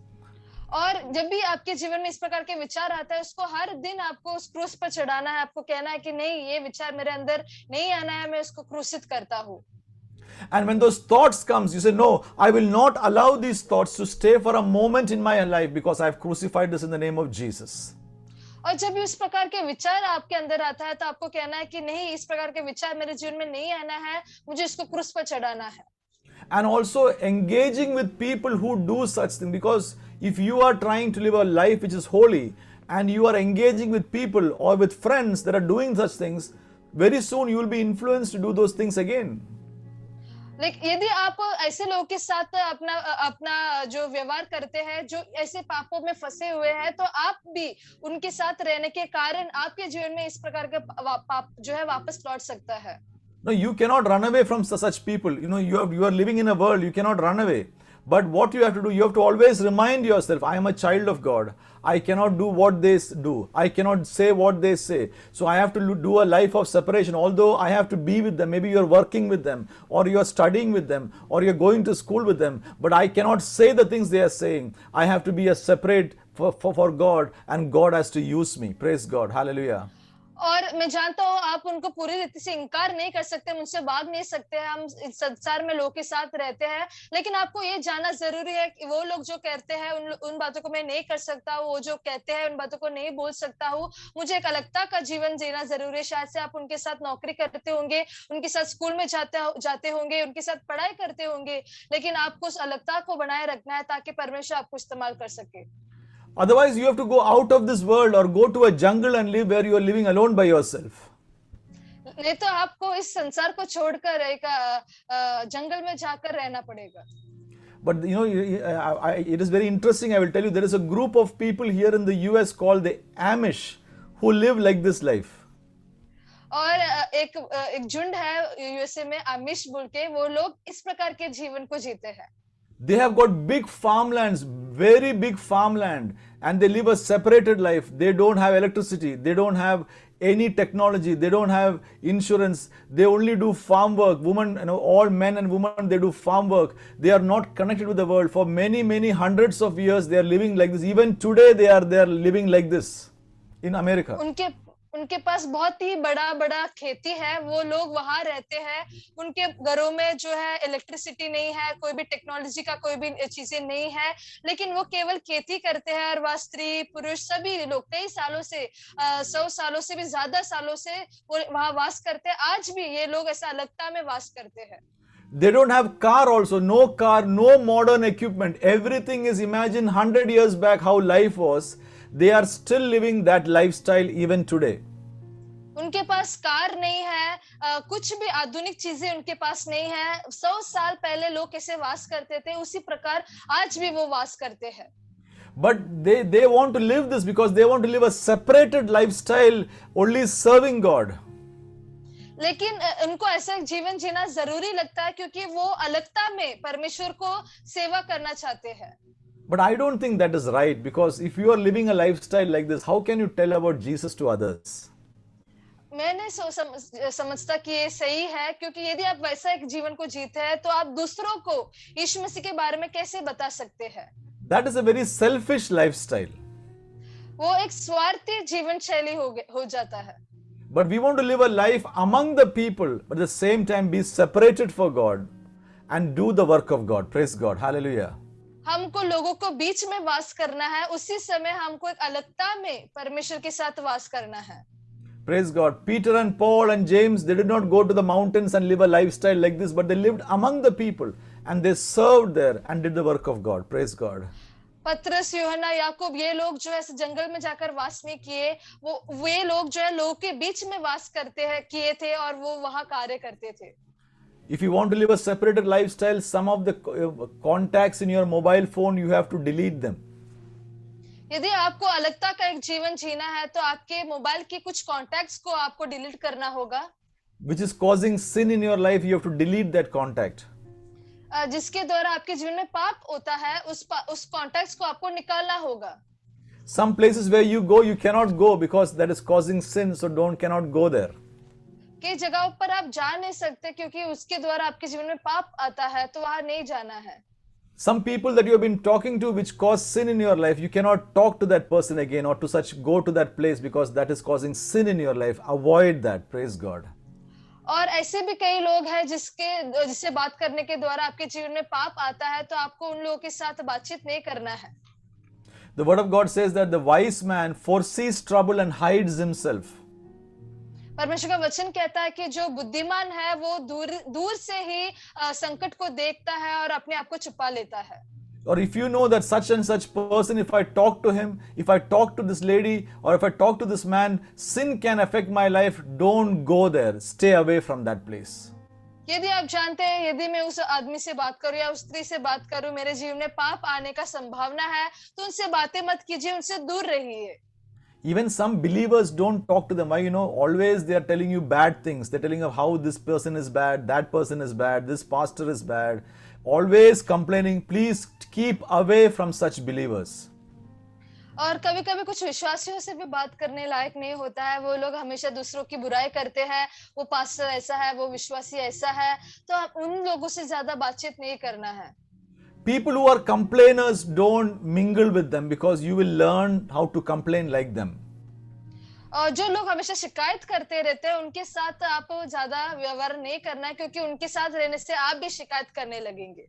और जब भी आपके जीवन में इस प्रकार के विचार आता है, उसको हर दिन आपको उस क्रूस पर चढ़ाना है। आपको कहना है कि नहीं, ये विचार मेरे अंदर नहीं आना है, मैं उसको क्रूसित करता हूँ। And when those thoughts comes, you say, no, I will not allow these thoughts to stay for a moment in my life because I have crucified this in the name of Jesus. और जब भी उस प्रकार के विचार आपके अंदर आता है तो आपको कहना है कि नहीं, इस प्रकार के विचार मेरे जीवन में नहीं आना है, मुझे इसको क्रूस पर चढ़ाना है। And also engaging with people who do such things, because if you are trying to live a life which is holy and you are engaging with people or with friends that are doing such things, very soon you will be influenced to do those things again. लेकिन यदि आप ऐसे लोगों के साथ अपना जो व्यवहार करते हैं जो ऐसे पापों में फंसे हुए हैं, तो आप भी उनके साथ रहने के कारण आपके जीवन में इस प्रकार के पाप जो है वापस लौट सकता है। No, you cannot run away from such people. You are living in a world, you cannot run away. But what you have to do, you have to always remind yourself, I am a child of God. I cannot do what they do. I cannot say what they say. So I have to do a life of separation. Although I have to be with them, maybe you are working with them, or you are studying with them, or you are going to school with them, but I cannot say the things they are saying. I have to be a separate for God, and God has to use me. Praise God. Hallelujah. और मैं जानता हूँ आप उनको पूरी रीति से इनकार नहीं कर सकते, मुझसे भाग नहीं सकते। हम इस संसार में लोगों के साथ रहते हैं, लेकिन आपको ये जानना जरूरी है कि वो लोग जो कहते हैं उन बातों को मैं नहीं कर सकता, वो जो कहते हैं उन बातों को नहीं बोल सकता हूँ। मुझे एक अलगता का जीवन जीना जरूरी है। शायद से आप उनके साथ नौकरी करते होंगे, उनके साथ स्कूल में जाते होंगे, उनके साथ पढ़ाई करते होंगे, लेकिन आपको उस अलगता को बनाए रखना है ताकि परमेश्वर आपको इस्तेमाल कर सके। Otherwise, you have to go out of this world or go to a jungle and live where you are living alone by yourself. नहीं तो आपको इस संसार को छोड़कर एक जंगल में जाकर रहना पड़ेगा। But it is very interesting. I will tell you, there is a group of people here in the US called the Amish who live like this life. और एक झुंड है यूएसए में, आमिश बोल के, वो लोग इस प्रकार के जीवन को जीते हैं। They have got big farmlands, very big farmland, and they live a separated life. They don't have electricity, they don't have any technology, they don't have insurance, they only do farm work. Women, all men and women, they do farm work. They are not connected with the world. For many hundreds of years, they are living like this. Even today, they are living like this in America. उनके पास बहुत ही बड़ा खेती है, वो लोग वहां रहते हैं। उनके घरों में जो है इलेक्ट्रिसिटी नहीं है, कोई भी टेक्नोलॉजी का कोई भी चीजें नहीं है, लेकिन वो केवल खेती करते हैं। और वह स्त्री पुरुष सभी लोग कई सालों से 100 सालों से भी ज्यादा सालों से वो वहां वास करते हैं। आज भी ये लोग ऐसा अलगता में वास करते हैं। They don't have car also, no car, no modern equipment. Everything is, imagine 100 years back how life was. They are still living that lifestyle even today. उनके पास कार नहीं है, कुछ भी आधुनिक चीजें उनके पास नहीं है। 100 साल पहले लोग कैसे वास करते थे, उसी प्रकार आज भी वो वास करते हैं। But they want to live this because they want to live a separated lifestyle, only serving God. लेकिन उनको ऐसा जीवन जीना जरूरी लगता है क्योंकि वो अलगता में परमेश्वर को सेवा करना चाहते हैं। But I don't think that is right, because if you are living a lifestyle like this, how can you tell about Jesus to others? मैं नहीं समझता कि ये सही है, क्योंकि यदि आप वैसा एक जीवन को जीते हैं तो आप दूसरों को यीशु मसीह के बारे में कैसे बता सकते हैं? That is a very selfish lifestyle. वो एक स्वार्थी जीवन शैली हो जाता है। But we want to live a life among the people, but at the same time be separated for God and do the work of God. Praise God. Hallelujah. हमको लोगों को बीच में वास करना है, उसी समय हमको एक अलगता में परमेश्वर के साथ वास करना है। Praise God. Peter and Paul and James, they did not go to the mountains and live a lifestyle like this, but they lived among the people and they served there and did the work of God. Praise God. पतरस, यूहन्ना, याकूब, ये लोग जो है इस जंगल में जाकर वास नहीं किए, वे लोग जो है लोगों के बीच में वास करते हैं किए थे और वो वहां कार्य करते थे। If you want to live a separated lifestyle, some of the contacts in your mobile phone, you have to delete them. यदि आपको अलगता का एक जीवन जीना है तो आपके मोबाइल की कुछ कॉन्टैक्ट्स को आपको डिलीट करना होगा, Which is causing sin in your life, you have to delete that contact. जिसके द्वारा आपके जीवन में पाप होता है, उस कॉन्टैक्ट्स को आपको निकालना होगा। Some places where you go, you cannot go because that is causing sin, so cannot go there. कई जगहों पर आप जा नहीं सकते क्योंकि उसके द्वारा आपके जीवन में पाप आता है, तो वहां नहीं जाना है। Some people that you have been talking to which cause sin in your life, you cannot talk to that person again or to such go to that place because that is causing sin in your life. Avoid that. Praise God. और ऐसे भी कई लोग हैं जिससे बात करने के द्वारा आपके जीवन में पाप आता है, तो आपको उन लोगों के साथ बातचीत नहीं करना है। The word of God says that the wise man foresees trouble and hides himself. परमेश्वर का वचन कहता है कि जो बुद्धिमान है वो दूर से ही संकट को देखता है और अपने आप को छुपा लेता है। Or if you know that such and such person, if I talk to him, if I talk to this lady, or if I talk to this man, sin can affect my life, don't go there. Stay away from that place. यदि आप जानते हैं यदि मैं उस आदमी से बात करूं या उस स्त्री से बात करूं, मेरे जीवन में पाप आने का संभावना है, तो उनसे बातें मत कीजिए, उनसे दूर रहिए। Even some believers don't talk to them. Why? Always they are telling you bad things. They're telling you how this person is bad, that person is bad, this pastor is bad. Always complaining. Please keep away from such believers. और कभी कभी कुछ विश्वासियों से भी बात करने लायक नहीं होता है। वो लोग हमेशा दूसरों की बुराई करते हैं, वो पास्टर ऐसा है, वो विश्वासी ऐसा है, तो उन लोगों से ज्यादा बातचीत नहीं करना है। People who are complainers, don't mingle with them because you will learn how to complain like them. और जो लोग हमेशा शिकायत करते रहते हैं, उनके साथ आपको ज्यादा व्यवहार नहीं करना है, क्योंकि उनके साथ रहने से आप भी शिकायत करने लगेंगे।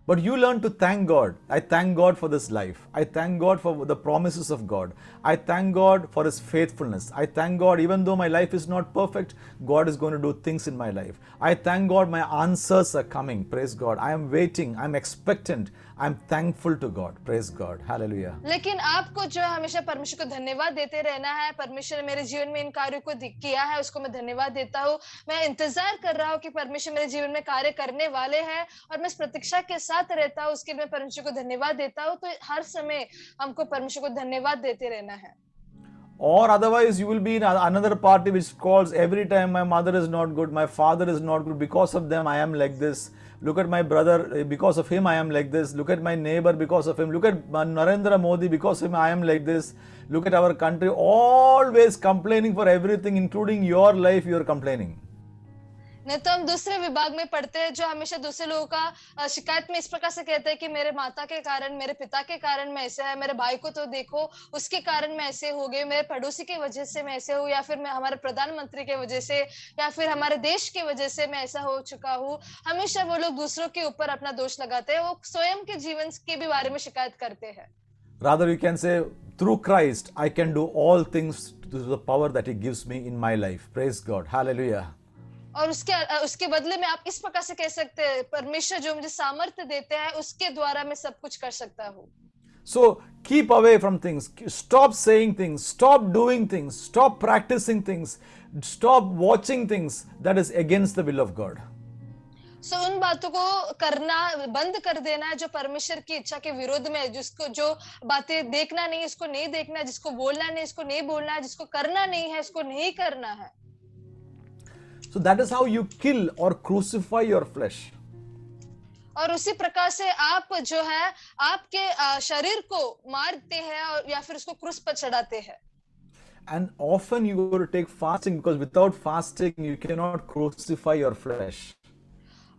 But you learn to thank God. I thank God for this life. I thank God for the promises of God. I thank God for His faithfulness. I thank God even though my life is not perfect, God is going to do things in my life. I thank God my answers are coming. Praise God. I am waiting. I am expectant. I am thankful to God. Praise God. Hallelujah. लेकिन आपको जो है हमेशा परमेश्वर को धन्यवाद देते रहना है। परमेश्वर ने मेरे जीवन में इन कार्यों को किया है, उसको मैं धन्यवाद देता हूँ। मैं इंतजार कर रहा हूँ कि परमेश्वर मेरे जीवन में कार्य करने वाले हैं और मैं इस प्रतीक्षा के साथ रहता हूँ, उसके लिए मैं परमेश्वर को धन्यवाद देता हूँ। तो हर समय हमको परमेश्वर को धन्यवाद देते रहना है। Or otherwise you will be in another party which calls every time my mother is not good, my father is not good, because of them I am like this. Look at my brother, because of him I am like this. Look at my neighbor, because of him. Look at Narendra Modi, because of him I am like this. Look at our country, always complaining for everything, including your life, you are complaining. नहीं तो हम दूसरे विभाग में पढ़ते हैं जो हमेशा दूसरे लोगों का शिकायत में इस प्रकार से कहते हैं कि मेरे माता के कारण, मेरे पिता के कारण मैं ऐसा है, मेरे भाई को तो देखो उसके कारण मैं ऐसे हो गए, मेरे पड़ोसी की वजह से मैं ऐसे हूँ, या फिर मैं हमारे प्रधानमंत्री के वजह से, या फिर हमारे देश की वजह से मैं ऐसा हो चुका हूँ। हमेशा वो लोग दूसरों के ऊपर अपना दोष लगाते हैं, वो स्वयं के जीवन के भी बारे में शिकायत करते हैं। Rather you can say, through Christ I can do all things through the power that He gives me in my life. Praise God. Hallelujah. और उसके बदले में आप इस प्रकार से कह सकते हैं, परमेश्वर जो मुझे सामर्थ्य देते हैं उसके द्वारा मैं सब कुछ कर सकता हूँ। So keep away from things. Stop saying things. Stop doing things. Stop practicing things. Stop watching things that is against the will of God. So उन बातों को करना बंद कर देना है जो परमेश्वर की इच्छा के विरोध में है, जिसको जो बातें देखना नहीं इसको नहीं देखना, जिसको बोलना नहीं इसको नहीं बोलना है, जिसको करना नहीं है इसको नहीं करना है। So that is how you kill or crucify your flesh. और उसी प्रकार से आप जो है आपके शरीर को मारते हैं और या फिर उसको क्रूस पर चढ़ाते हैं। And often you go to take fasting because without fasting you cannot crucify your flesh.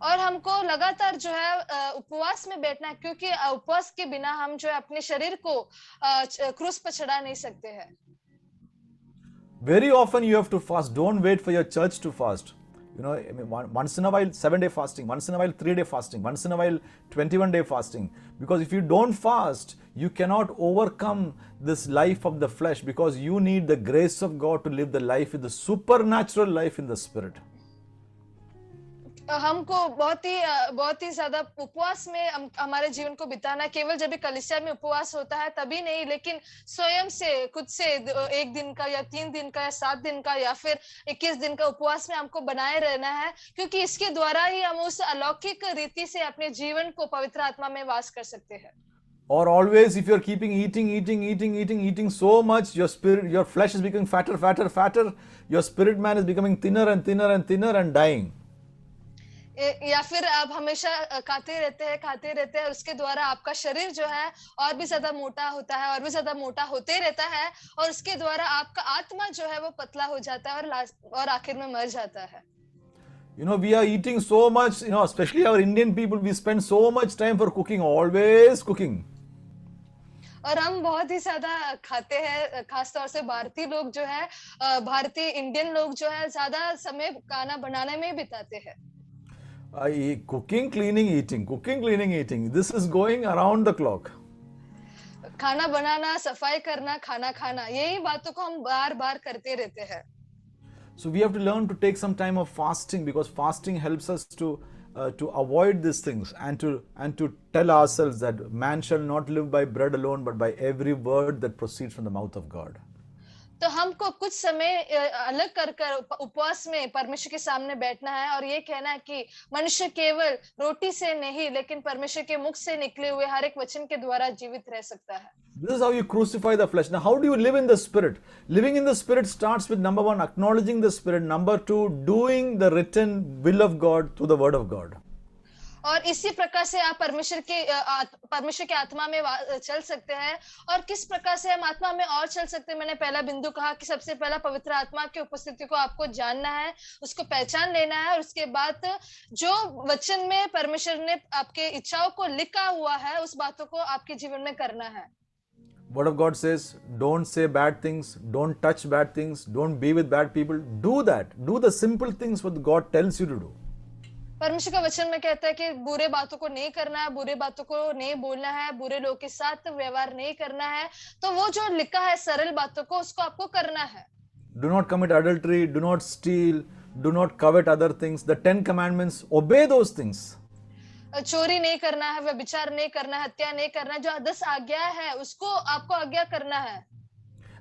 और हमको लगातार जो है उपवास में बैठना है, क्योंकि उपवास के बिना हम जो है अपने शरीर को क्रूस पर चढ़ा नहीं सकते हैं। Very often you have to fast. Don't wait for your church to fast. Once in a while 7-day fasting, once in a while 3-day fasting, once in a while 21-day fasting. Because if you don't fast, you cannot overcome this life of the flesh, because you need the grace of God to live the life in the supernatural life in the spirit. हमको बहुत ही ज्यादा उपवास में हमारे जीवन को बिताना है। केवल जब भी कलीसिया में उपवास होता है तभी नहीं, लेकिन स्वयं से, खुद से एक दिन का या 3 दिन का या 7 दिन का या फिर 21 दिन का उपवास में हमको बनाए रहना है, क्योंकि इसके द्वारा ही हम उस अलौकिक रीति से अपने जीवन को पवित्र आत्मा में वास कर सकते हैं। Or always, if you're keeping eating so much, your spirit, your flesh is becoming fatter, your spirit man is becoming thinner and dying. या फिर आप हमेशा खाते रहते हैं, उसके द्वारा आपका शरीर जो है और भी ज्यादा मोटा होता है, और भी ज्यादा मोटा होते रहता है, और उसके द्वारा आपका आत्मा जो है वो पतला हो जाता है और आखिर में मर जाता है। You know, we are eating so much, especially our Indian people, we spend so much time for cooking, always cooking. और हम बहुत ही ज्यादा खाते हैं, खासतौर से भारतीय लोग जो है, भारतीय इंडियन लोग जो है ज्यादा समय खाना बनाने में बिताते हैं। Cooking, cleaning, eating. This is going around the clock. खाना बनाना, सफाई करना, खाना खाना, यही बातों को हम बार बार करते रहते हैं। So we have to learn to take some time of fasting, because fasting helps us to avoid these things and to tell ourselves that man shall not live by bread alone but by every word that proceeds from the mouth of God. तो हमको कुछ समय अलग कर उपवास में परमेश्वर के सामने बैठना है और ये कहना है कि मनुष्य केवल रोटी से नहीं, लेकिन परमेश्वर के मुख से निकले हुए हर एक वचन के द्वारा जीवित रह सकता है। This is how you crucify the flesh. Now, how do you live in the Spirit? Living in the Spirit starts with, number 1, acknowledging the Spirit. Number 2, doing the written will of God through the Word of God. और इसी प्रकार से आप परमेश्वर के आत्मा में चल सकते हैं। और किस प्रकार से हम आत्मा में और चल सकते हैं, मैंने पहला बिंदु कहा कि सबसे पहला पवित्र आत्मा की उपस्थिति को आपको जानना है, उसको पहचान लेना है, और उसके बाद जो वचन में परमेश्वर ने आपके इच्छाओं को लिखा हुआ है उस बातों को आपके जीवन में करना है। Word of God says, don't say bad things, don't touch bad things, don't be with bad people. Do that. Do the simple things what God tells you to do. परमेश्वर का वचन में कहता है कि बुरे बातों को नहीं करना है, बुरे बातों को नहीं बोलना है, बुरे लोगों के साथ व्यवहार नहीं करना है। तो वो जो लिखा है सरल बातों को, उसको आपको करना है। Do not commit adultery, do not steal, do not covet other things. The 10 commandments, obey those things. चोरी नहीं करना है, व्यभिचार नहीं करना है, हत्या नहीं करना है, जो 10 आज्ञा है उसको आपको आज्ञा करना है।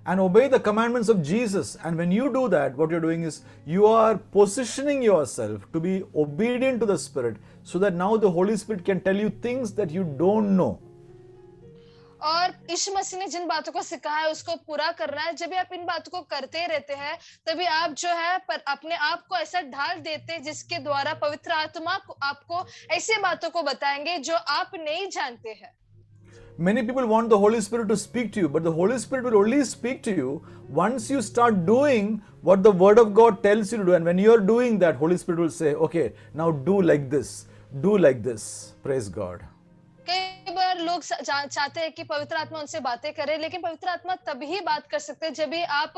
And obey the commandments of Jesus. And when you do that, what you're doing is you are positioning yourself to be obedient to the Spirit, so that now the Holy Spirit can tell you things that you don't know. और यीशु मसीह ने जिन बातों को सिखाया है उसको पूरा करना है। जब भी आप इन बातों को करते रहते हैं तभी आप जो है अपने आप को ऐसा ढाल देते हैं जिसके द्वारा पवित्र आत्मा आपको ऐसी बातों को बताएंगे जो आप नहीं जानते हैं। Many people want the Holy Spirit to speak to you, but the Holy Spirit will only speak to you once you start doing what the Word of God tells you to do. And when you're doing that, Holy Spirit will say, okay, now do like this, do like this. Praise God. कई बार लोग चाहते हैं कि पवित्र आत्मा उनसे बातें करे, लेकिन पवित्र आत्मा तभी बात कर सकते हैं जब भी आप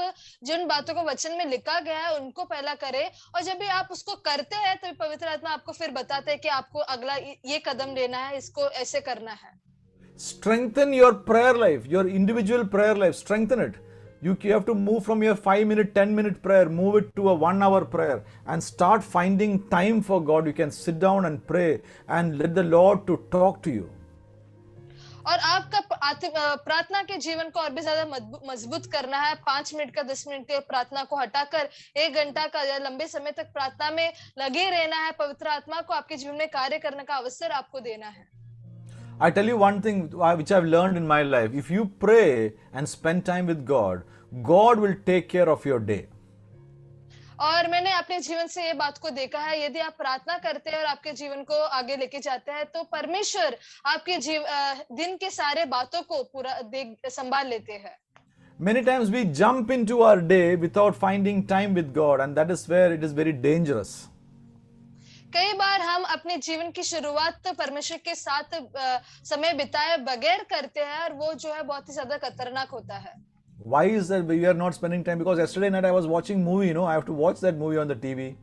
जिन बातों को वचन में लिखा गया है उनको पहला करें, और जब भी आप उसको करते हैं तभी पवित्र आत्मा आपको फिर बताते हैं कि आपको अगला ये कदम लेना है, इसको ऐसे करना है। Strengthen your prayer life, your individual prayer life, strengthen it. You have to move from your 5-minute, 10-minute prayer, move it to a 1-hour prayer and start finding time for God. You can sit down and pray and let the Lord to talk to you. और आपका प्रार्थना के जीवन को और भी ज्यादा मजबूत करना है। 5 मिनट का 10 मिनट के प्रार्थना को हटाकर 1 घंटा का या लंबे समय तक प्रार्थना में लगे रहना है। पवित्र आत्मा को आपके जीवन में कार्य करने का अवसर आपको देना है। I tell you one thing which I've learned in my life. If you pray and spend time with God, God will take care of your day. और मैंने अपने जीवन से ये बात को देखा है, यदि आप प्रार्थना करते हैं और आपके जीवन को आगे लेके जाते हैं तो परमेश्वर आपके दिन के सारे बातों को पूरा संभाल लेते हैं। Many times we jump into our day without finding time with God, and that is where it is very dangerous. कई बार हम अपने जीवन की शुरुआत तो परमेश्वर के साथ समय बिताए बगैर करते हैं, और वो जो है बहुत ही ज्यादा खतरनाक होता है। Why is that we are not spending time? Because yesterday night I was watching movie, I have to watch that movie on the TV.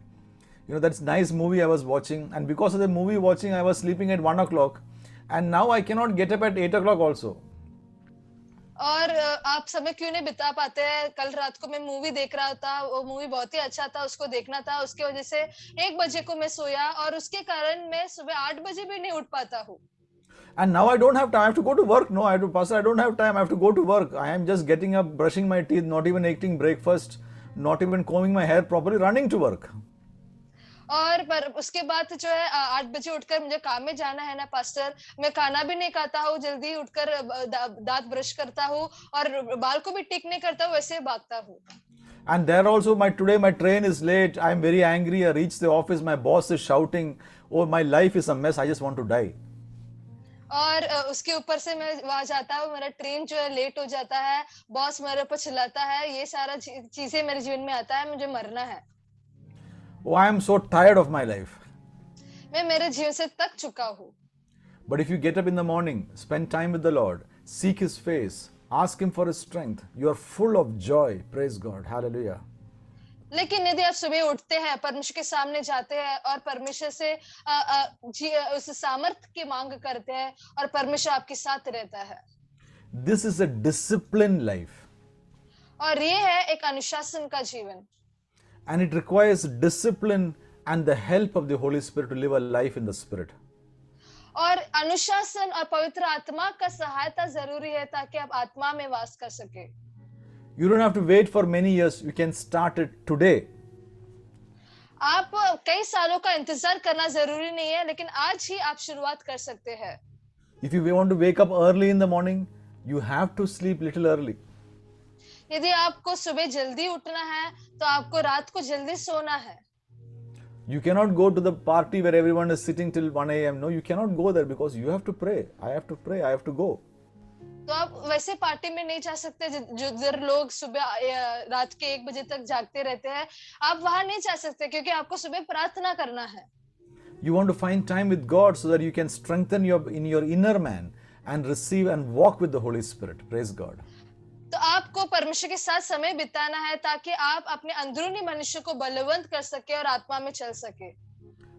That's nice movie I was watching, and because of the movie watching I was sleeping at 1 o'clock, and now I cannot get up at 8 o'clock also. और आप समय क्यों नहीं बिता पाते हैं? कल रात को मैं मूवी देख रहा था, वो मूवी बहुत ही अच्छा था, उसको देखना था, उसकी वजह से 1 बजे को मैं सोया और उसके कारण मैं सुबह 8 बजे भी नहीं उठ पाता हूँ। And now I don't have time. I have to go to work. No, I have to, Pastor, I don't have time. I have to go to work. I am just getting up, brushing my teeth, not even eating breakfast, not even combing my hair properly, running to work. और पर उसके बाद जो है 8 बजे उठकर मुझे काम में जाना है ना पास्टर, मैं खाना भी नहीं खाता हूँ, जल्दी उठकर दांत ब्रश करता हूँ और बाल को भी टिक नहीं करता हूँ, वैसे ही भागता हूँ। And there also, today my train is late. I am very angry. I reach the office. My boss is shouting, "Oh, my life is a mess. I just want to die." और उसके ऊपर से मैं वहां जाता हूँ, मेरा train जो है लेट हो जाता है, बॉस मेरे ऊपर चिल्लाता है, ये सारा चीजें मेरे जीवन में आता है, मुझे मरना है। Oh, I am so tired of my life. मैं मेरे जीवन से थक चुका हूँ। But if you get up in the morning, spend time with the Lord, seek His face, ask Him for His strength, you are full of joy. Praise God. Hallelujah. लेकिन यदि आप सुबह उठते हैं, परमेश्वर के सामने जाते हैं और परमेश्वर से उस सामर्थ्य की मांग करते हैं और परमेश्वर आपके साथ रहता है। This is a disciplined life. और ये है एक अनुशासन का जीवन। And it requires discipline and the help of the Holy Spirit to live a life in the Spirit. और अनुशासन और पवित्र आत्मा का सहायता जरूरी है ताकि आप आत्मा में वास कर सके। You don't have to wait for many years. You can start it today. आप कई सालों का इंतजार करना जरूरी नहीं है, लेकिन आज ही आप शुरुआत कर सकते हैं। If you want to wake up early in the morning, you have to sleep little early. यदि आपको सुबह जल्दी उठना है, तो आपको रात को जल्दी सोना है। You cannot go to the party where everyone is sitting till 1 a.m. No, you cannot go there because you have to pray. I have to pray. I have to go. तो आप वैसे पार्टी में नहीं जा सकते जिधर लोग सुबह रात के 1 बजे तक जागते रहते हैं। आप वहां नहीं जा सकते क्योंकि आपको सुबह प्रार्थना करना है। You want to find time with God so that you can strengthen your inner man and receive and walk with the Holy Spirit. Praise God. तो आपको परमेश्वर के साथ समय बिताना है ताकि आप अपने अंदरूनी मनुष्य को बलवंत कर सके और आत्मा में चल सके।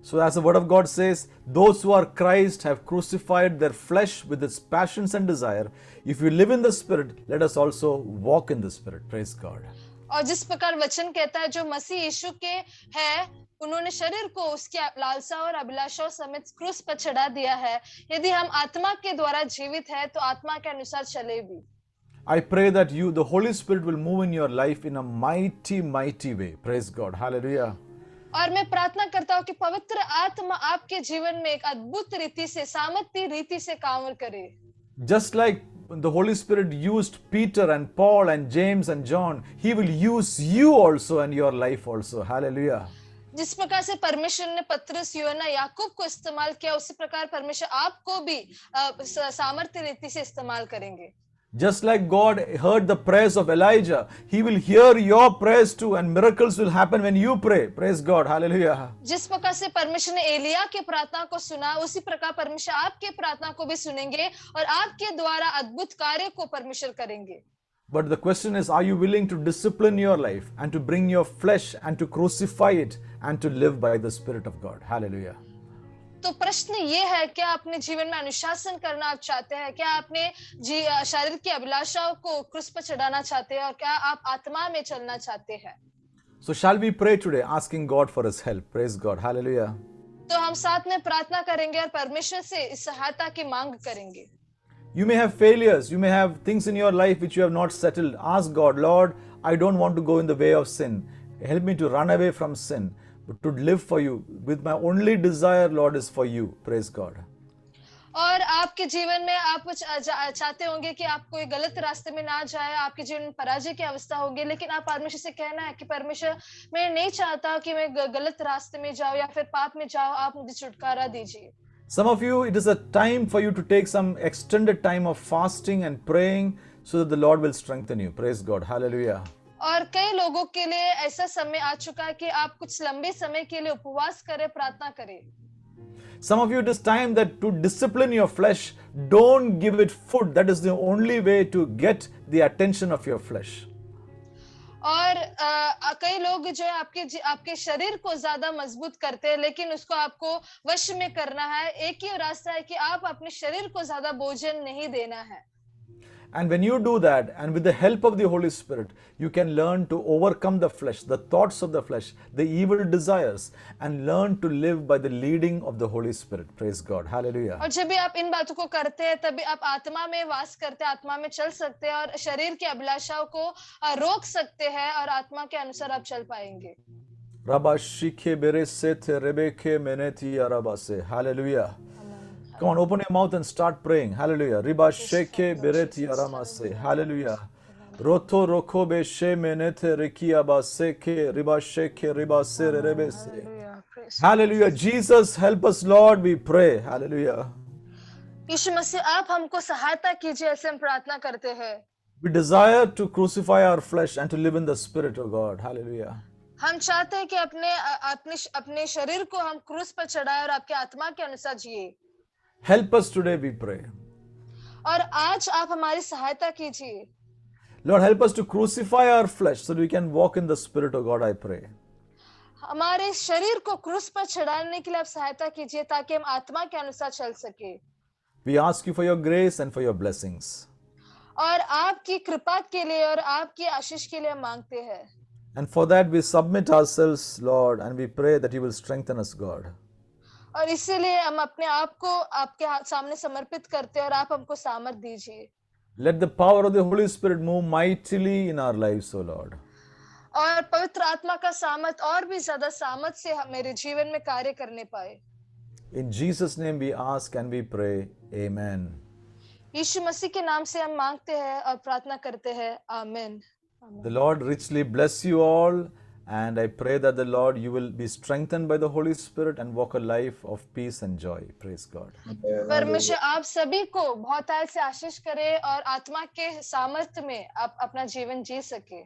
So as the word of God says, those who are Christ have crucified their flesh with its passions and desire. If you live in the Spirit, let us also walk in the Spirit. Praise God. और जिस प्रकार वचन कहता है, जो मसीह यीशु के है, उन्होंने शरीर को उसकी लालसा और अभिलाषाओं समेत क्रूस पर चढ़ा दिया है। यदि हम आत्मा के द्वारा जीवित है, तो आत्मा के अनुसार चले भी। I pray that the Holy Spirit will move in your life in a mighty, mighty way. Praise God. Hallelujah. और मैं प्रार्थना करता हूँ कि पवित्र आत्मा आपके जीवन में एक अद्भुत रीति से, सामर्थ्य रीति से काम करे। Just like the Holy Spirit used Peter and Paul and James and John, He will use you also in your life also. Hallelujah. जिस प्रकार से परमेश्वर ने पतरस, यूहन्ना, याकूब को इस्तेमाल किया, उसी प्रकार परमेश्वर आपको भी सामर्थ्य रीति से इस्तेमाल करेंगे। Just like God heard the prayers of Elijah, He will hear your prayers too, and miracles will happen when you pray. Praise God. Hallelujah. जिस प्रकार से परमेश्वर ने एलिया के प्रार्थना को सुना, उसी प्रकार परमेश्वर आपके प्रार्थना को भी सुनेंगे और आपके द्वारा अद्भुत कार्य को परमेश्वर करेंगे। But the question is, are you willing to discipline your life and to bring your flesh and to crucify it and to live by the Spirit of God? Hallelujah. तो प्रश्न ये है, क्या अपने जीवन में अनुशासन करना आप चाहते हैं? क्या अपने शरीर की अभिलाषाओं को क्रूस पर चढ़ाना चाहते हैं और क्या आप आत्मा में चलना चाहते हैं? So shall we pray today asking God for His help? Praise God. Hallelujah. तो हम साथ में प्रार्थना करेंगे और परमेश्वर से इस सहायता की मांग करेंगे। You may have failures. You may have things in your life which you have not settled. Ask God, Lord, I don't want to go in the way of sin. Help me to run away from sin, but to live for you. With my only desire, Lord, is for you. Praise God. और आपके जीवन में आप कुछ चाहते होंगे कि आप कोई गलत रास्ते में ना जाए, आपके जीवन में पराजय की अवस्था होगी, लेकिन आप परमेश्वर से कहना है कि परमेश्वर, मैं नहीं चाहता कि मैं गलत रास्ते में जाऊं या फिर पाप में जाऊं, आप मुझे छुटकारा दीजिए। Some of you, it is a time for you to take some extended time of fasting and praying so that the Lord will strengthen you. Praise God. Hallelujah. और कई लोगों के लिए ऐसा समय आ चुका है कि आप कुछ लंबे समय के लिए उपवास करें, प्रार्थना करें। Some of you, it is time that to discipline your flesh, don't give it food. That is the only way to get the attention of your flesh. और कई लोग जो है आपके शरीर को ज्यादा मजबूत करते हैं, लेकिन उसको आपको वश में करना है। एक ही रास्ता है कि आप अपने शरीर को ज्यादा भोजन नहीं देना है। And when you do that, and with the help of the Holy Spirit, you can learn to overcome the flesh, the thoughts of the flesh, the evil desires, and learn to live by the leading of the Holy Spirit. Praise God. Hallelujah. और जब भी आप इन बातों को करते हैं तभी आप आत्मा में वास करते हैं, आत्मा में चल सकते हैं और शरीर की अभिलाषाओं को रोक सकते हैं और आत्मा के अनुसार आप चल पाएंगे. Rabba shike beresete rebeke meneti arabase. Hallelujah. Come on, open your mouth and start praying. Hallelujah. Riba sheke bereti aramase. Hallelujah. Roto roko be she menete rekia baseke riba sheke riba se rebese. Hallelujah. Jesus, help us, Lord, we pray. Hallelujah. यीशु मसीह आप हमको सहायता कीजिए, ऐसे हम प्रार्थना करते हैं. We desire to crucify our flesh and to live in the Spirit of God. Hallelujah. हम चाहते हैं कि अपने शरीर को हम क्रूस पर चढ़ाएं और आपके आत्मा के अनुसार जिए. Help us today, we pray. और आज आप हमारी सहायता कीजिए. Lord, help us to crucify our flesh so that we can walk in the Spirit of God, I pray. हमारे शरीर को क्रूस पर चढ़ाने के लिए आप सहायता कीजिए ताकि हम आत्मा के अनुसार चल सके. We ask you for your grace and for your blessings. और आपकी कृपा के लिए और आपकी आशीष के लिए हम मांगते हैं. And for that we submit ourselves, Lord, and we pray that you will strengthen us, God. और इसीलिए हम अपने आप को आपके सामने समर्पित करते हैं और आप हमको सामर्थ दीजिए. Let the power of the Holy Spirit move mightily in our lives, O Lord. और पवित्र आत्मा का सामर्थ और भी ज्यादा सामर्थ से मेरे जीवन में कार्य करने पाए. In Jesus' name we ask and we pray. Amen. यीशु मसीह के नाम से हम मांगते हैं और प्रार्थना करते हैं. आमीन. The Lord richly bless you all, and I pray that the Lord, you will be strengthened by the Holy Spirit and walk a life of peace and joy. Praise God. परमेश्वर आप सभी को बहुत से आशीष करे और आत्मा के सामर्थ्य में आप अपना जीवन जी सके.